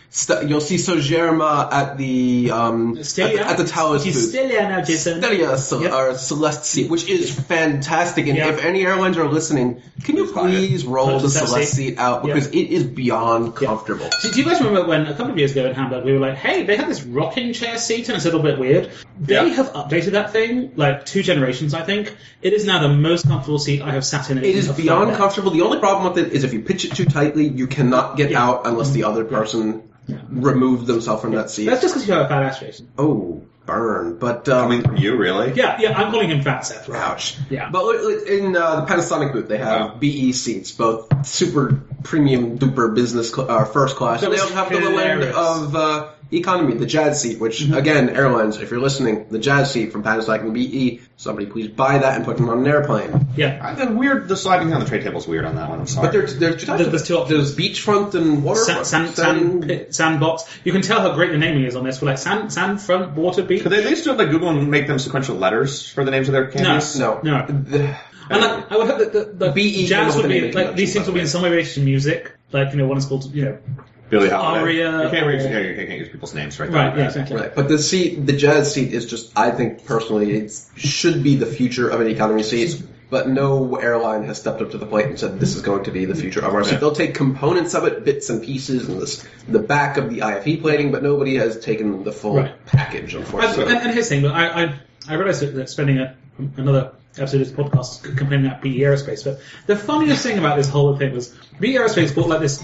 so you'll see Sogerma at the at the Taos booth. Stelia now, Jason. Stelia or Celeste seat, which is fantastic. And if any airlines are listening, can you please roll the Celeste seat out because it is beyond comfortable. So do you guys remember when a couple of years ago in Hamburg we were like, hey, they had this rocking chair seat and it's a little bit weird. They have updated that thing like 2 generations, I think. It is now the most comfortable seat I have sat in. It is beyond comfortable. The only problem with it is if you pitch it too tightly, you cannot get out unless the other person removed themselves from that seat. That's just because you have a fat ass, Jason. Oh, burn. But coming from you, really? Yeah, I'm calling him Fat Seth. Right? Ouch. Yeah. But in the Panasonic booth, they have BE seats, both super premium duper business first class. And they also have the low end of economy, the Jazz seat, which, again, airlines, if you're listening, the Jazz seat from Panasonic and BE, somebody please buy that and put them on an airplane. Yeah. The sliding down the tray table's weird on that one, I'm sorry. But there's 2 types. There's 2 options. There's beachfront and waterfront. Sandbox. You can tell how great the naming is on this. We're like sand front, water, beach. Could they at least do it like Google and make them sequential letters for the names of their candies? No. And I would hope that the BE Jazz would be, like, these things will be in some way related to music. Like, one is called, Billie Holiday. Aria. You can't use people's names right Right, yeah, exactly. Right. But the Jazz seat is just, I think, personally, it should be the future of an economy seat. But no airline has stepped up to the plate and said this is going to be the future of our seat. They'll take components of it, bits and pieces, and the back of the IFE plating, but nobody has taken the full package, unfortunately. And here's the thing, I realized that spending another episode of this podcast complaining about BE Aerospace, but the funniest thing about this whole thing was BE Aerospace bought like this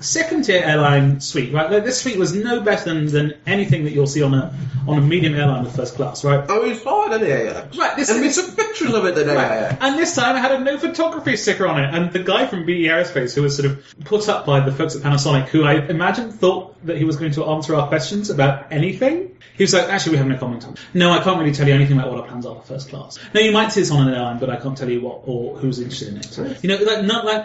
second-tier airline suite, right? Like, this suite was no better than anything that you'll see on a medium airline with first class, right? Oh, we saw it at AIX. Right. And we took pictures of it at AIX. And this time it had a no photography sticker on it, and the guy from BE Aerospace, who was sort of put up by the folks at Panasonic, who I imagine thought that he was going to answer our questions about anything, he was like, actually, we have no comment on it. No, I can't really tell you anything about what our plans are for first class. No, you might see this on an airline, but I can't tell you what or who's interested in it. Right.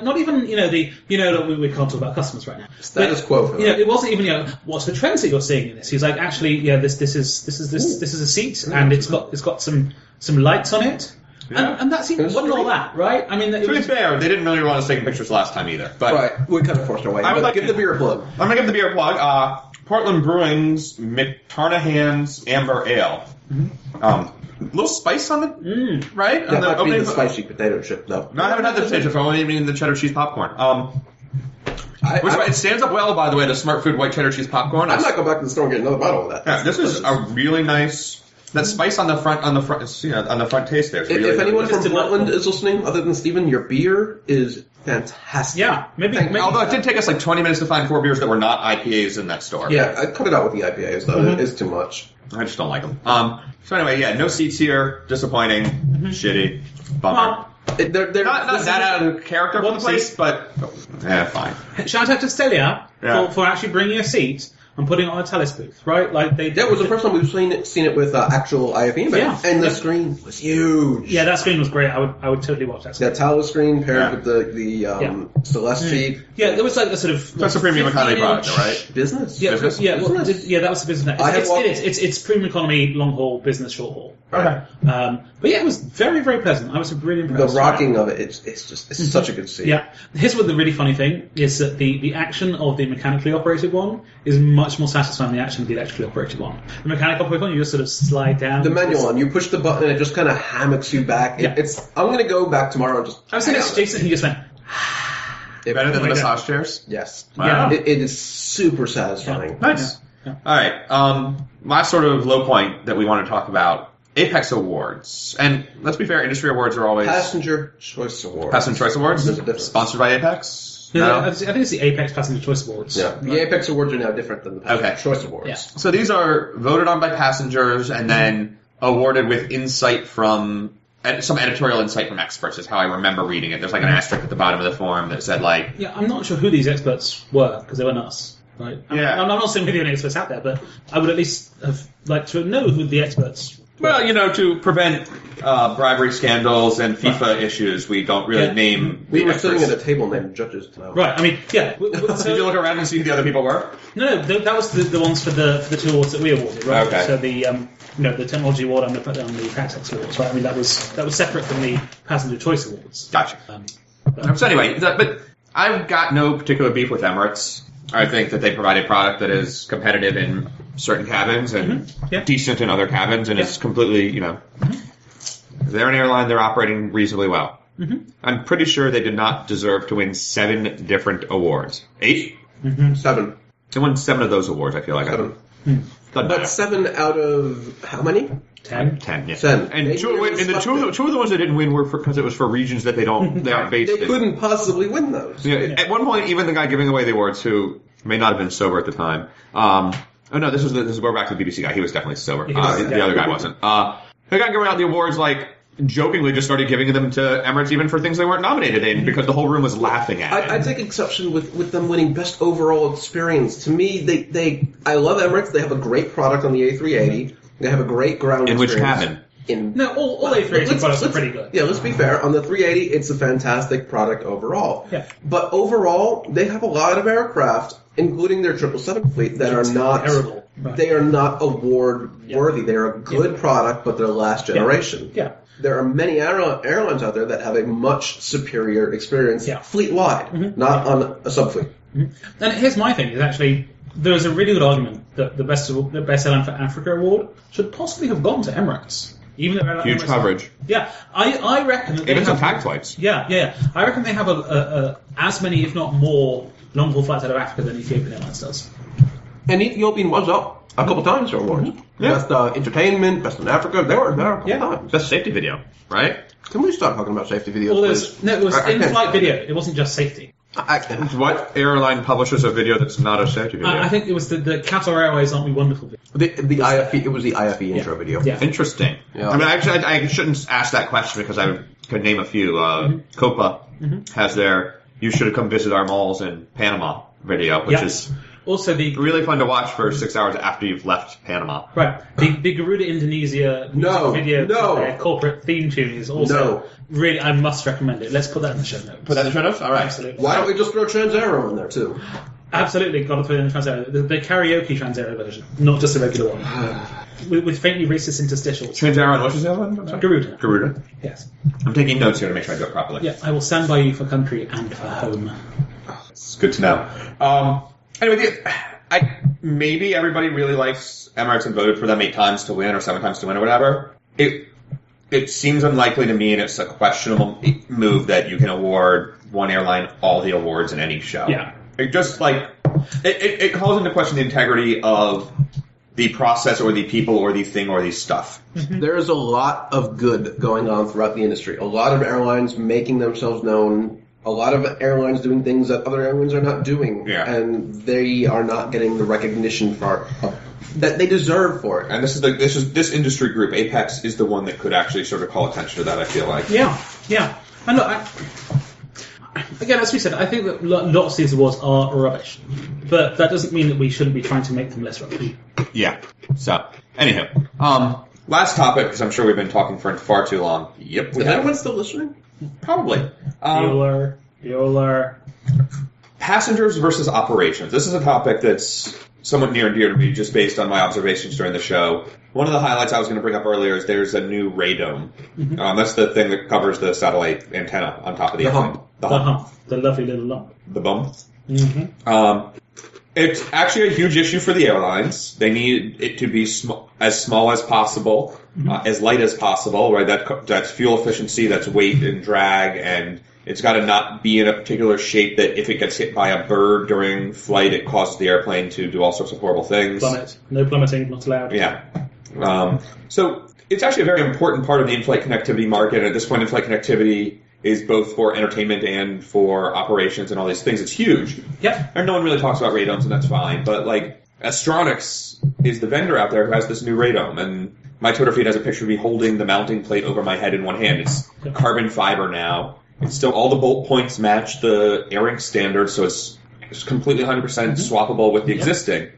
Not even, we can't talk about customers right now. Status quo for that. It wasn't even, what's the trends that you're seeing in this? He's like, actually, this is a seat, and it's got some lights on it. And that seemed wasn't all that, right? I mean, to be fair, they didn't really want us taking pictures last time either. But right, we kind of forced our way. I would like give the beer plug. I'm gonna give the beer plug. Portland Brewing's McTarnahan's Amber Ale. A little spice on it, right? That might be the spicy potato chip, though. No, I haven't had the potato chip. I only eating the cheddar cheese popcorn. It stands up well, by the way, to Smart Food white cheddar cheese popcorn. I might go back to the store and get another bottle of that. Yeah, this is a really nice. That spice on the front taste there. Really, if anyone from Portland is listening, other than Steven, your beer is fantastic. Yeah, maybe. Although it did take us like 20 minutes to find 4 beers that were not IPAs in that store. Yeah, I cut it out with the IPAs though. It is too much. I just don't like them. So anyway, yeah, no seats here. Disappointing. Shitty. Bummer. They're not that out of character for the place, but fine. Shout out to Stelia for actually bringing a seat and putting it on a Telus booth, right? Like that was the first time we've seen it with actual IFE bands, and the screen was huge. Yeah, that screen was great. I would totally watch that screen. That Telus screen paired with the Celeste seat. Yeah, there was like a sort of that's a premium economy product, right? Business. Yeah, business. Yeah, well, that was the business. It's premium economy, long haul, business, short haul. Okay. But yeah, it was very, very pleasant. I was really impressed. The rocking of it, it's such a good seat. Yeah. Here's what the really funny thing is that the action of the mechanically operated one is much more satisfying than the action of the electrically operated one. The mechanically operated one, you just sort of slide down. The manual one, you push the button and it just kind of hammocks you back. Yeah. I'm going to go back tomorrow and just... I was saying to Jason, he just went... Better than the massage chairs? Yes. Wow. Yeah. It is super satisfying. Yeah. Nice. Yeah. All right. Last sort of low point that we want to talk about. APEX Awards. And let's be fair, industry awards are always... Passenger Choice Awards. Passenger Choice Awards? There's a difference. Sponsored by APEX? No. I think it's the APEX Passenger Choice Awards. Yeah. The APEX Awards are now different than the Passenger Choice Awards. Yeah. So these are voted on by passengers and then awarded with insight from... some editorial insight from experts is how I remember reading it. There's like an asterisk at the bottom of the form that said like... Yeah, I'm not sure who these experts were, because they weren't us. Right? I'm not saying we're the only experts out there, but I would at least have liked to know who the experts were. Well, to prevent bribery scandals and FIFA issues, we don't really name We were experts. sitting at a table named judges tonight. Right, I mean, yeah. Did you look around and see who the other people were? No, that was the ones for the 2 awards that we awarded, right? Okay. So the Technology Award and the APEX Awards, right? I mean, that was separate from the Passenger Choice Awards. Gotcha. So anyway, but I've got no particular beef with Emirates. I think that they provide a product that is competitive in certain cabins and decent in other cabins, and it's completely, they're an airline, they're operating reasonably well. I'm pretty sure they did not deserve to win 7 different awards. 8? 7. They won 7 of those awards, I feel like. 7. But 7 out of how many? 10. 10, yeah. 10. And two of the ones they didn't win were because it was for regions that they aren't based in. They couldn't possibly win those. Yeah, at one point, even the guy giving away the awards, who may not have been sober at the time. This is we're back to the BBC guy. He was definitely sober. The other guy wasn't. The guy giving out the awards jokingly just started giving them to Emirates even for things they weren't nominated in because the whole room was laughing at it. I take exception with them winning best overall experience. To me, I love Emirates. They have a great product on the A380. They have a great ground experience. In which cabin? All A380 products are pretty good. Yeah, let's be fair. On the 380, it's a fantastic product overall. Yeah. But overall, they have a lot of aircraft, including their 777 fleet, that are not terrible. Right. They are not award worthy. They're a good product, but they're last generation. Yeah. There are many airlines out there that have a much superior experience fleet-wide, not on a subfleet. And here's my thing: is actually there's a really good argument that the best airline for Africa award should possibly have gone to Emirates. Even though huge coverage. Yeah, I reckon that even some tag flights. Yeah. I reckon they have as many, if not more, long-haul flights out of Africa than Ethiopian Airlines does. And Ethiopian was up a couple times for awards. Yeah. Best entertainment, best in Africa. They were there a couple times. Best safety video, right? Can we start talking about safety videos? It was in-flight video. It wasn't just safety. What airline publishes a video that's not a safety video? I think it was the Qatar Airways Aren't We Wonderful video. The IFE, it was the IFE intro video. Yeah. Interesting. Yeah. I mean, actually, I shouldn't ask that question because I could name a few. Copa has their "You Should Have Come Visit Our Malls in Panama" video, which is also really fun to watch for 6 hours after you've left Panama. Right. The Garuda Indonesia video corporate theme tune is also really, I must recommend it. Let's put that in the show notes. Put that in the show notes? All right. Absolutely. Why don't we just throw Trans-Aero in there too? Absolutely, got to throw in the Trans-Aero. The karaoke Trans-Aero version, not just the regular one. with faintly racist interstitials. Transaran, what's the other one? Garuda. Yes. I'm taking notes here to make sure I do it properly. Yeah, I will stand by you for country and for home. It's good to know. Anyway, maybe everybody really likes Emirates and voted for them 8 times to win or 7 times to win or whatever. It seems unlikely to me, and it's a questionable move that you can award one airline all the awards in any show. Yeah. It just it calls into question the integrity of the process or the people or the thing or the stuff. Mm-hmm. There is a lot of good going on throughout the industry. A lot of airlines making themselves known. A lot of airlines doing things that other airlines are not doing. Yeah. And they are not getting the recognition that they deserve for it. And this industry group, APEX, is the one that could actually sort of call attention to that, I feel like. Yeah. And look, again, as we said, I think that lots of these awards are rubbish. But that doesn't mean that we shouldn't be trying to make them less rubbish. Yeah. So, anyhow. Last topic, because I'm sure we've been talking for far too long. Yep. Is anyone still listening? Probably. Bueller. Passengers versus operations. This is a topic that's somewhat near and dear to me, just based on my observations during the show. One of the highlights I was going to bring up earlier is there's a new radome. Mm-hmm. That's the thing that covers the satellite antenna on top of the hump. The hump. The lovely little lump. The bump. Mm-hmm. It's actually a huge issue for the airlines. They need it to be as small as possible, as light as possible, right? That's fuel efficiency, that's weight and drag, and it's got to not be in a particular shape that if it gets hit by a bird during flight, it causes the airplane to do all sorts of horrible things. Plummet. No plummeting, not allowed. Yeah. So it's actually a very important part of the in-flight connectivity market, and at this point, in-flight connectivity is both for entertainment and for operations and all these things. It's huge. Yep. And no one really talks about radomes, and that's fine. But, Astronix is the vendor out there who has this new radome. And my Twitter feed has a picture of me holding the mounting plate over my head in one hand. It's carbon fiber now. It's still, all the bolt points match the AirInc standard, so it's completely 100% swappable with the existing.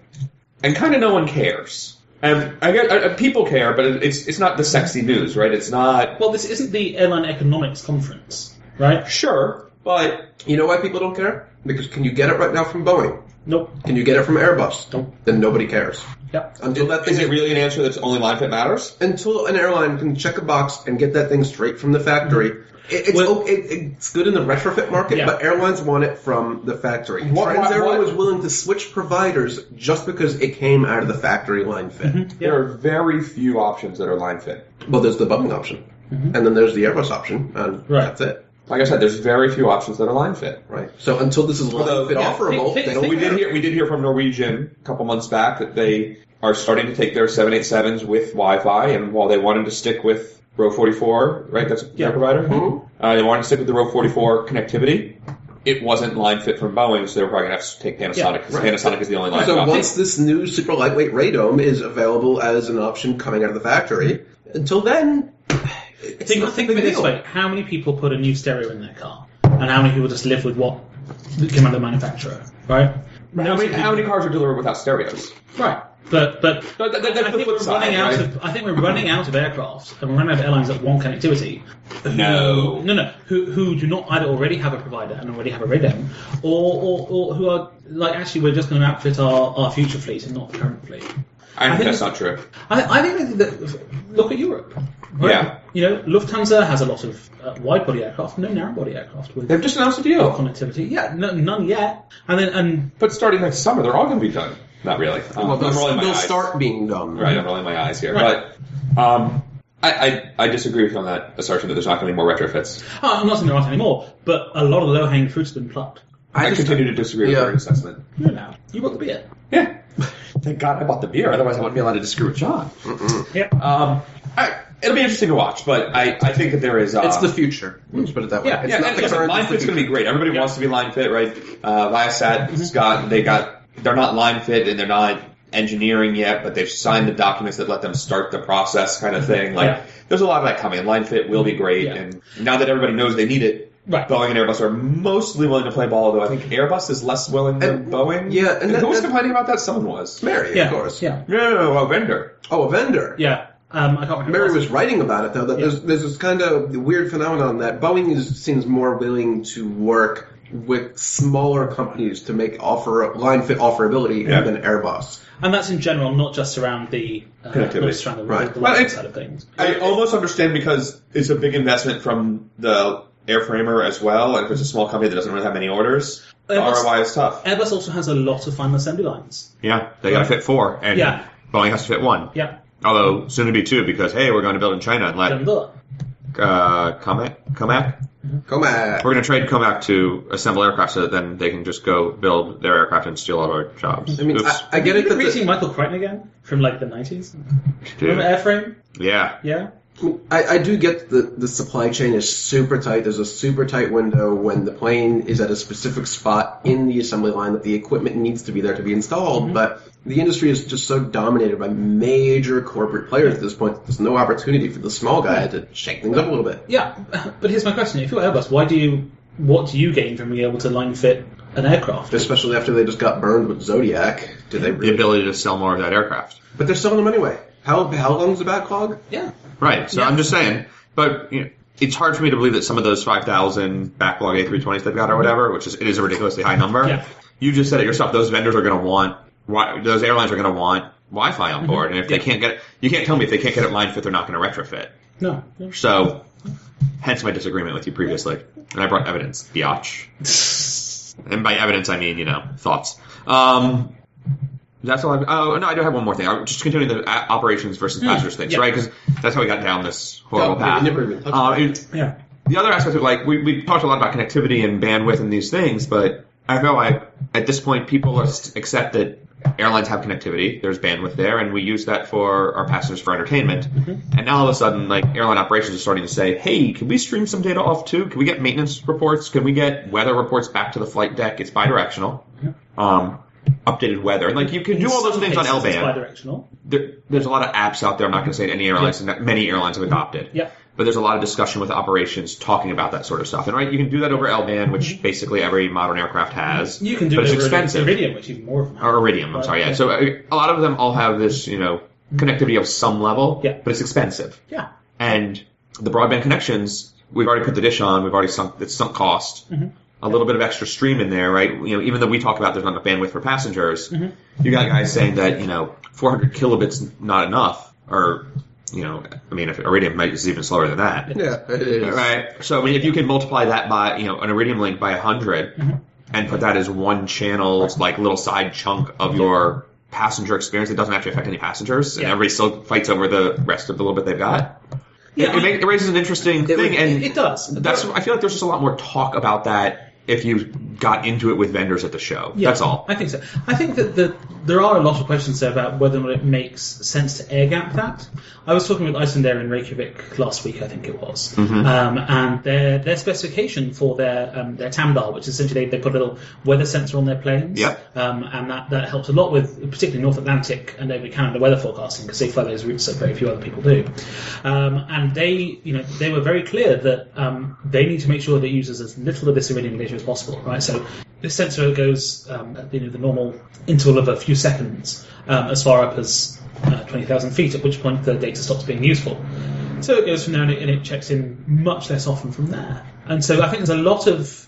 And kind of no one cares. And I get people care, but it's not the sexy news, right? It's not. Well, this isn't the airline economics conference, right? Sure, but you know why people don't care? Because can you get it right now from Boeing? Nope. Can you get it from Airbus? Nope. Then nobody cares. Yep. Is it really an answer that's only line fit matters? Until an airline can check a box and get that thing straight from the factory. It's good in the retrofit market, but airlines want it from the factory. Transaero was willing to switch providers just because it came out of the factory line fit. Mm-hmm. There are very few options that are line fit. Well, there's the Boeing option, and then there's the Airbus option, and that's it. Like I said, there's very few options that are line fit. Right. So until this is line fit offerable, they don't care. We did hear from Norwegian a couple months back that they are starting to take their 787s with Wi-Fi, and while they wanted to stick with Row 44, right? That's their provider. Mm-hmm. They wanted to stick with the Row 44 connectivity. It wasn't line fit from Boeing, so they were probably going to have to take Panasonic, because Panasonic is the only line fit option. So once this new super lightweight radome is available as an option coming out of the factory, until then, think of it this way. How many people put a new stereo in their car? And how many people just live with what came out of the manufacturer, right? How many cars are delivered without stereos? Right. But I think we're running out of aircraft and we're running out of airlines that want connectivity. Who do not either already have a provider and already have a radome, or who are actually we're just going to outfit our future fleet and not the current fleet. I think that's not true. I think that look at Europe. Right? Yeah. Lufthansa has a lot of wide-body aircraft, no narrow-body aircraft. They've just announced a deal. Connectivity. Yeah, none yet. But starting next summer, they're all going to be done. Not really. They'll start being done. Right, I'm rolling my eyes here. Right. But I disagree with you on that assertion that there's not going to be more retrofits. I'm not saying there aren't any more, but a lot of the low-hanging fruit's been plucked. I continue to disagree with your assessment. You bought the beer. Yeah. Thank God I bought the beer, otherwise I wouldn't be allowed to disagree with John. Yeah. It'll be interesting to watch, but I think that there is... it's the future. Let's put it that way. Yeah, line fit's going to be great. Everybody wants to be line fit, right? Viasat, they're not line fit and they're not engineering yet, but they've signed the documents that let them start the process kind of thing. There's a lot of that coming. Line fit will be great, and now that everybody knows they need it, Boeing and Airbus are mostly willing to play ball, though I think Airbus is less willing than Boeing. Yeah, and who was complaining about that? Someone was. Mary, of course. Yeah. No, a vendor. Oh, a vendor. Yeah. I can't remember. Mary was writing about it, though, that there's this kind of weird phenomenon that Boeing seems more willing to work with smaller companies to make line fit offerability than Airbus. And that's in general, not just around the connectivity, the side of things. I almost understand because it's a big investment from the airframer as well, and if it's a small company that doesn't really have many orders, the ROI is tough. Airbus also has a lot of final assembly lines. Yeah, they got to fit 4, and Boeing has to fit 1. Yeah. Although soon to be 2 because hey, we're going to build in China and let Comac. Comac. We're going to trade Comac to assemble aircraft so that then they can just go build their aircraft and steal all our jobs. I mean, I get it. Have you seen Michael Crichton again from like the 90s? Remember Airframe? Yeah. Yeah. I do get the supply chain is super tight. There's a super tight window when the plane is at a specific spot in the assembly line that the equipment needs to be there to be installed. But the industry is just so dominated by major corporate players at this point that there's no opportunity for the small guy to shake things up a little bit. Yeah, but here's my question. If you're Airbus, what do you gain from being able to line fit an aircraft? Especially after they just got burned with Zodiac. The ability to sell more of that aircraft. But they're selling them anyway. How long is the backlog? Yeah. Right, so I'm just saying, but it's hard for me to believe that some of those 5,000 backlog A320s they've got or whatever, which is a ridiculously high number. You just said it yourself. Those vendors are going to want, those airlines are going to want Wi-Fi on board, and if they can't get it, you can't tell me if they can't get it line fit, they're not going to retrofit. No. So, hence my disagreement with you previously, and I brought evidence, biatch. And by evidence, I mean thoughts. That's all. I do have one more thing. I'm just continuing the operations versus passengers things, right? Because that's how we got down this horrible path. The other aspect of we talked a lot about connectivity and bandwidth and these things, but I feel like at this point people accept that airlines have connectivity. There's bandwidth there, and we use that for our passengers for entertainment. And now all of a sudden, airline operations are starting to say, "Hey, can we stream some data off too? Can we get maintenance reports? Can we get weather reports back to the flight deck? It's bidirectional." Updated weather. You can do all those things on L-band. There's a lot of apps out there. I'm not going to say any airlines, and many airlines have adopted. But there's a lot of discussion with operations talking about that sort of stuff. And you can do that over L-band, which basically every modern aircraft has. You can do it over Iridium, which even more of them have. Or Iridium, I'm sorry, yeah. So a lot of them all have this, connectivity of some level, but it's expensive. Yeah. And the broadband connections, we've already put the dish on, we've already sunk cost. A little bit of extra stream in there, right? Even though we talk about there's not enough bandwidth for passengers, you got guys saying that 400 kilobits not enough, or if Iridium is even slower than that. Yeah, it is. Right. So if you can multiply that by an Iridium link by 100, and put that as one channel's little side chunk of your passenger experience that doesn't actually affect any passengers, and everybody still fights over the rest of the little bit they've got. It raises an interesting thing, and it does. I feel like there's just a lot more talk about that if you got into it with vendors at the show. That's all. I think so. I think that there are a lot of questions there about whether or not it makes sense to air gap that. I was talking with Icelandair in Reykjavik last week, I think it was, and their specification for their TAMDAL, which is essentially they put a little weather sensor on their planes, and that helps a lot with particularly North Atlantic and over Canada weather forecasting because they fly those routes that very few other people do. And they were very clear that they need to make sure that it uses as little of this Iridium data as possible, right? So this sensor goes at the normal interval of a few seconds as far up as 20,000 feet, at which point the data stops being useful. So it goes from there and it checks in much less often from there. And so I think there's a lot of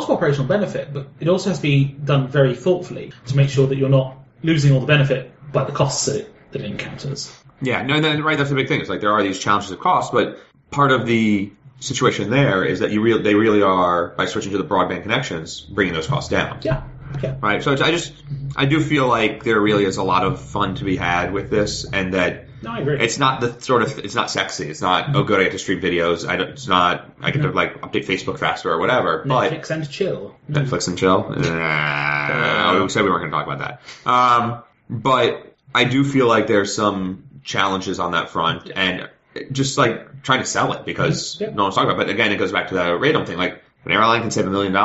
operational benefit, but it also has to be done very thoughtfully to make sure that you're not losing all the benefit by the costs that it encounters. Yeah, no, right. That's the big thing. It's there are these challenges of cost, but part of the situation there is that they really are, by switching to the broadband connections, bringing those costs down. Yeah. Right. So I do feel like there really is a lot of fun to be had with this, and that I agree. It's not it's not sexy. It's not good. I get to stream videos. It's not. I get to update Facebook faster or whatever. Netflix and chill. Netflix and chill. We said we weren't going to talk about that. But I do feel like there's some challenges on that front, and just trying to sell it because no one's talking about it. But again, it goes back to the radome thing. An airline can save $1 million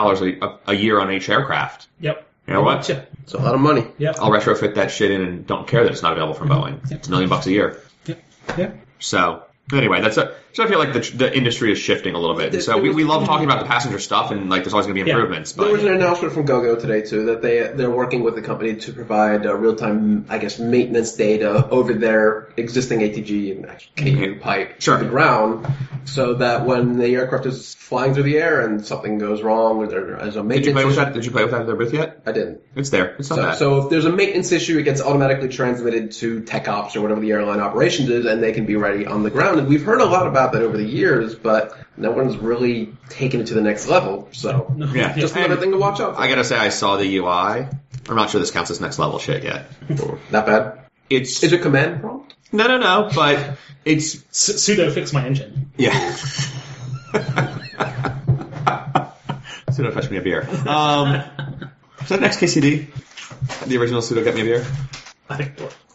a year on each aircraft. Yep. You know what? It's a lot of money. Yep. I'll retrofit that shit in and don't care that it's not available from Boeing. It's $1 million a year. Yep. Yep. So anyway, that's So I feel like the industry is shifting a little bit. And so we love talking about the passenger stuff, and like there's always going to be improvements. But there was an announcement from GoGo today too that they're working with the company to provide real-time, I guess, maintenance data over their existing ATG and KU pipe to the ground, so that when the aircraft is flying through the air and something goes wrong, or there is a maintenance issue. Did you play with that at their booth yet? I didn't. It's there. It's not bad. So if there's a maintenance issue, it gets automatically transmitted to tech ops or whatever the airline operations is, and they can be ready on the ground. And we've heard a lot about that over the years, but no one's really taken it to the next level. So just another thing to watch out for. I gotta say, I saw the UI. I'm not sure this counts as next level shit yet. Not bad. Is it command prompt? No, but it's sudo fix my engine. Yeah. Sudo fetch me a beer. Is that next KCD? The original sudo get me a beer? I think.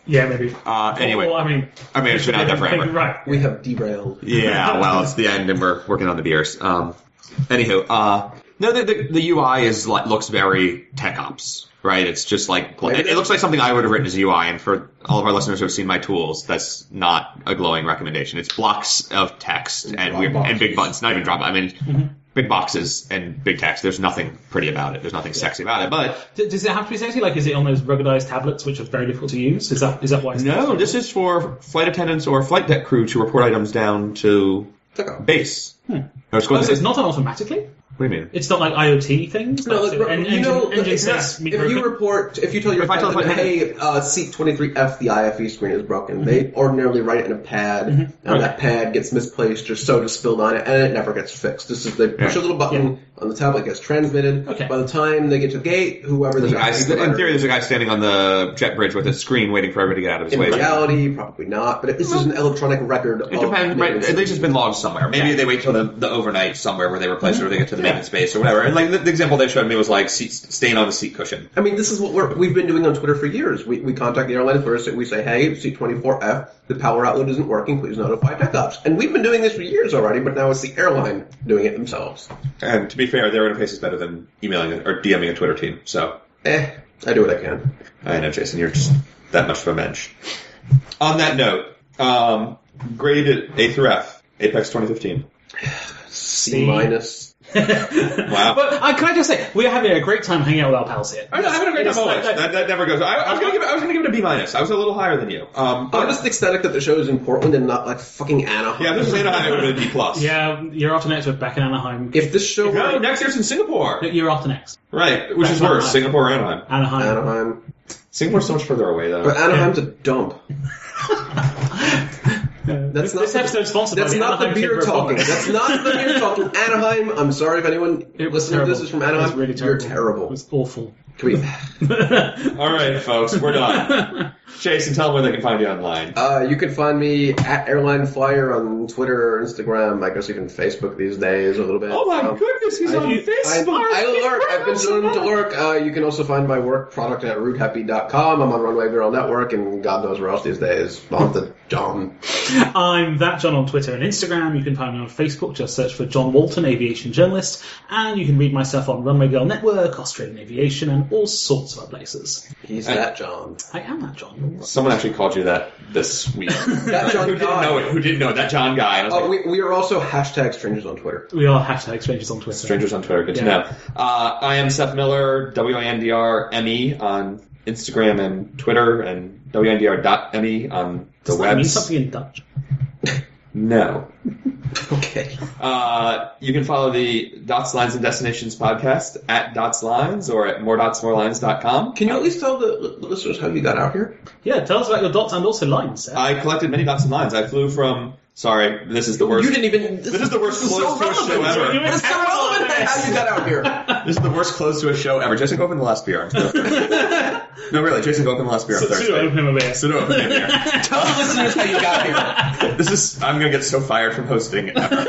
Yeah, maybe. Anyway, well, I mean, it's been out there forever. Right. We have derailed. Yeah, well, it's the end, and we're working on the beers. Anywho, no, the UI looks very tech ops, right? It's just like it looks like something I would have written as a UI, and for all of our listeners who have seen my tools, that's not a glowing recommendation. It's blocks of text and big buttons, not even drop. I mean. Big boxes and big text. There's nothing pretty about it. There's nothing sexy about it. But does it have to be sexy? Like, is it on those ruggedized tablets, which are very difficult to use? Is that why? No, this is for flight attendants or flight deck crew to report items down to base. It's not done automatically. What do you mean? It's not like IoT things? No, if you tell your pilot, hey, seat 23F, the IFE screen is broken, they ordinarily write it in a pad, and that pad gets misplaced or soda spilled on it, and it never gets fixed. They push a little button on the tablet, gets transmitted. Okay. By the time they get to the gate, whoever the guy, in theory, there's a guy standing on the jet bridge with a screen waiting for everybody to get out of his way. In reality, probably not, but this is an electronic record. It depends, right? At least it's been logged somewhere. Maybe they wait till the overnight somewhere where they replace it or they get to the maintenance space or whatever. And like the example they showed me was like staying on the seat cushion. I mean, this is what we've been doing on Twitter for years. We contact the airline first. We say, hey, seat 24F, the power outlet isn't working. Please notify tech ops. And we've been doing this for years already, but now it's the airline doing it themselves. And to be fair, their interface is better than emailing or DMing a Twitter team. So, I do what I can. I know, Jason. You're just that much of a mensch. On that note, graded A through F, APEX 2015. C minus. Wow. But can I just say, we're having a great time hanging out with our pals here. I'm having a great time always. That never goes. I was going to give it a B minus. I was a little higher than you. I'm just ecstatic that the show is in Portland and not like fucking Anaheim. Yeah, if this was Anaheim, it would have been a D plus. Yeah, year after next, we're back in Anaheim. If this show no, next year's in Singapore. Year after next. Right, which is worse, Singapore or Anaheim? Anaheim. Singapore so much further away, though. But Anaheim's a dump. This episode's sponsored by the beer talking. That's not the beer talking. Anaheim, I'm sorry if anyone listening to this is from Anaheim. Really You're terrible. It was awful. Can we... All right, folks, we're done. Jason, tell them where they can find you online. You can find me at Airline Flyer on Twitter, Instagram, I guess even Facebook these days a little bit. Oh my goodness, he's on Facebook. I lurk. I've been known to lurk. You can also find my work product at roothappy.com. I'm on Runway Girl Network and God knows where else these days. On the John. I'm that John on Twitter and Instagram. You can find me on Facebook. Just search for John Walton, aviation journalist. And you can read my stuff on Runway Girl Network, Australian Aviation, and all sorts of other places. He's that John. I am that John. Someone actually called you that this week. That John who didn't know it? Who didn't know it? That John guy. We are also hashtag strangers on Twitter. We are hashtag strangers on Twitter. Strangers on Twitter. Good to know. I am Seth Miller, WINDRME on Instagram and Twitter, and WINDR.ME on the web. Does that mean something in Dutch? No. Okay. You can follow the Dots, Lines, and Destinations podcast at Dots Lines or at moredotsmorelines.com. Can you at least tell the listeners how you got out here? Yeah, tell us about your dots and also lines, Seth. I collected many dots and lines. I flew from... Sorry, this is the worst... You didn't even... This is the worst close to a show ever. It's so relevant how you got out here. This is the worst close to a show ever. Jason, go open the last beer. No, really, Jason, go open the last beer on Thursday. Sudo open him a beer. Sudo open him a beer. Tell the listeners how you got here. I'm going to get so fired from hosting ever.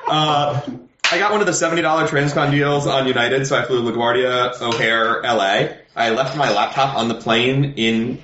I got one of the $70 Transcon deals on United, so I flew LaGuardia, O'Hare, LA. I left my laptop on the plane in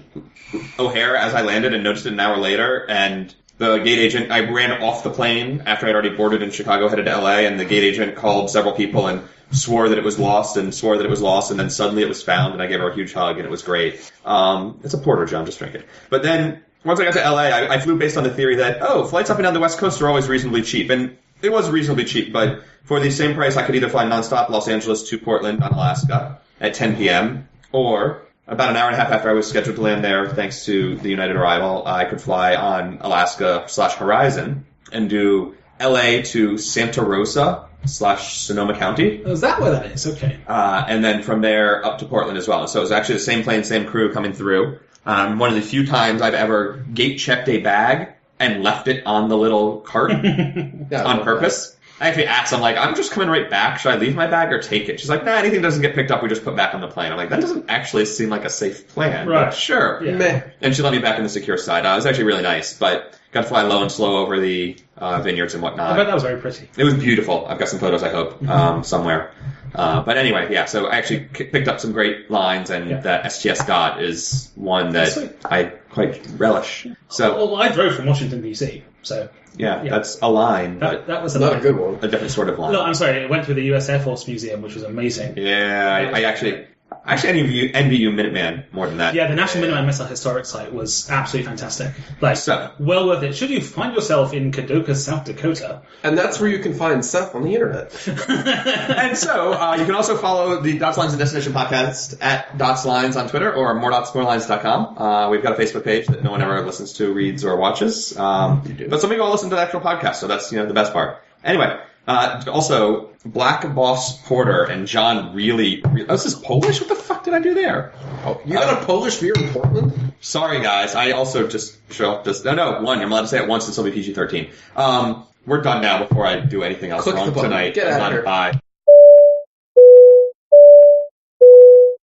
O'Hare as I landed and noticed it an hour later, and the gate agent, I ran off the plane after I'd already boarded in Chicago, headed to LA, and the gate agent called several people and swore that it was lost, and then suddenly it was found, and I gave her a huge hug, and it was great. It's a porter, John, just drink it. But then once I got to LA, I flew based on the theory that, flights up and down the West Coast are always reasonably cheap. And it was reasonably cheap, but for the same price, I could either fly nonstop Los Angeles to Portland on Alaska at 10 p.m., or about an hour and a half after I was scheduled to land there, thanks to the United arrival, I could fly on Alaska/Horizon and do LA to Santa Rosa/Sonoma County. Oh, is that where that is? Okay. And then from there up to Portland as well. So it was actually the same plane, same crew coming through. One of the few times I've ever gate checked a bag and left it on the little cart on purpose. I actually asked, I'm just coming right back. Should I leave my bag or take it? She's like, nah, anything doesn't get picked up, we just put back on the plane. I'm like, that doesn't actually seem like a safe plan. Right. But sure. Yeah. Meh. And she let me back in the secure side. It was actually really nice, but got to fly low and slow over the vineyards and whatnot. I bet that was very pretty. It was beautiful. I've got some photos, I hope, somewhere. But anyway, yeah, so I actually picked up some great lines, and that STS dot is one that I quite relish. So, well, I drove from Washington, D.C., so... Yeah, that's a line, but that was not a good one. A different sort of line. No, I'm sorry, it went through the U.S. Air Force Museum, which was amazing. Yeah, I actually envy you Minuteman more than that. Yeah, the National Minuteman Missile Historic Site was absolutely fantastic. So, well worth it. Should you find yourself in Kadoka, South Dakota. And that's where you can find Seth on the internet. And so, you can also follow the Dots, Lines, and Destination podcast at Dots Lines on Twitter or moredotsmorelines.com. We've got a Facebook page that no one ever listens to, reads, or watches. But some of you all listen to the actual podcast, so that's, the best part. Anyway, also, Black Boss Porter and John really... Oh, this is Polish? What the fuck did I do there? Oh, you got a Polish beer in Portland? Sorry, guys. I also one. I'm allowed to say it once, and it'll be PG-13. We're done now before I do anything else Click wrong the button. tonight. Get out of here. Bye.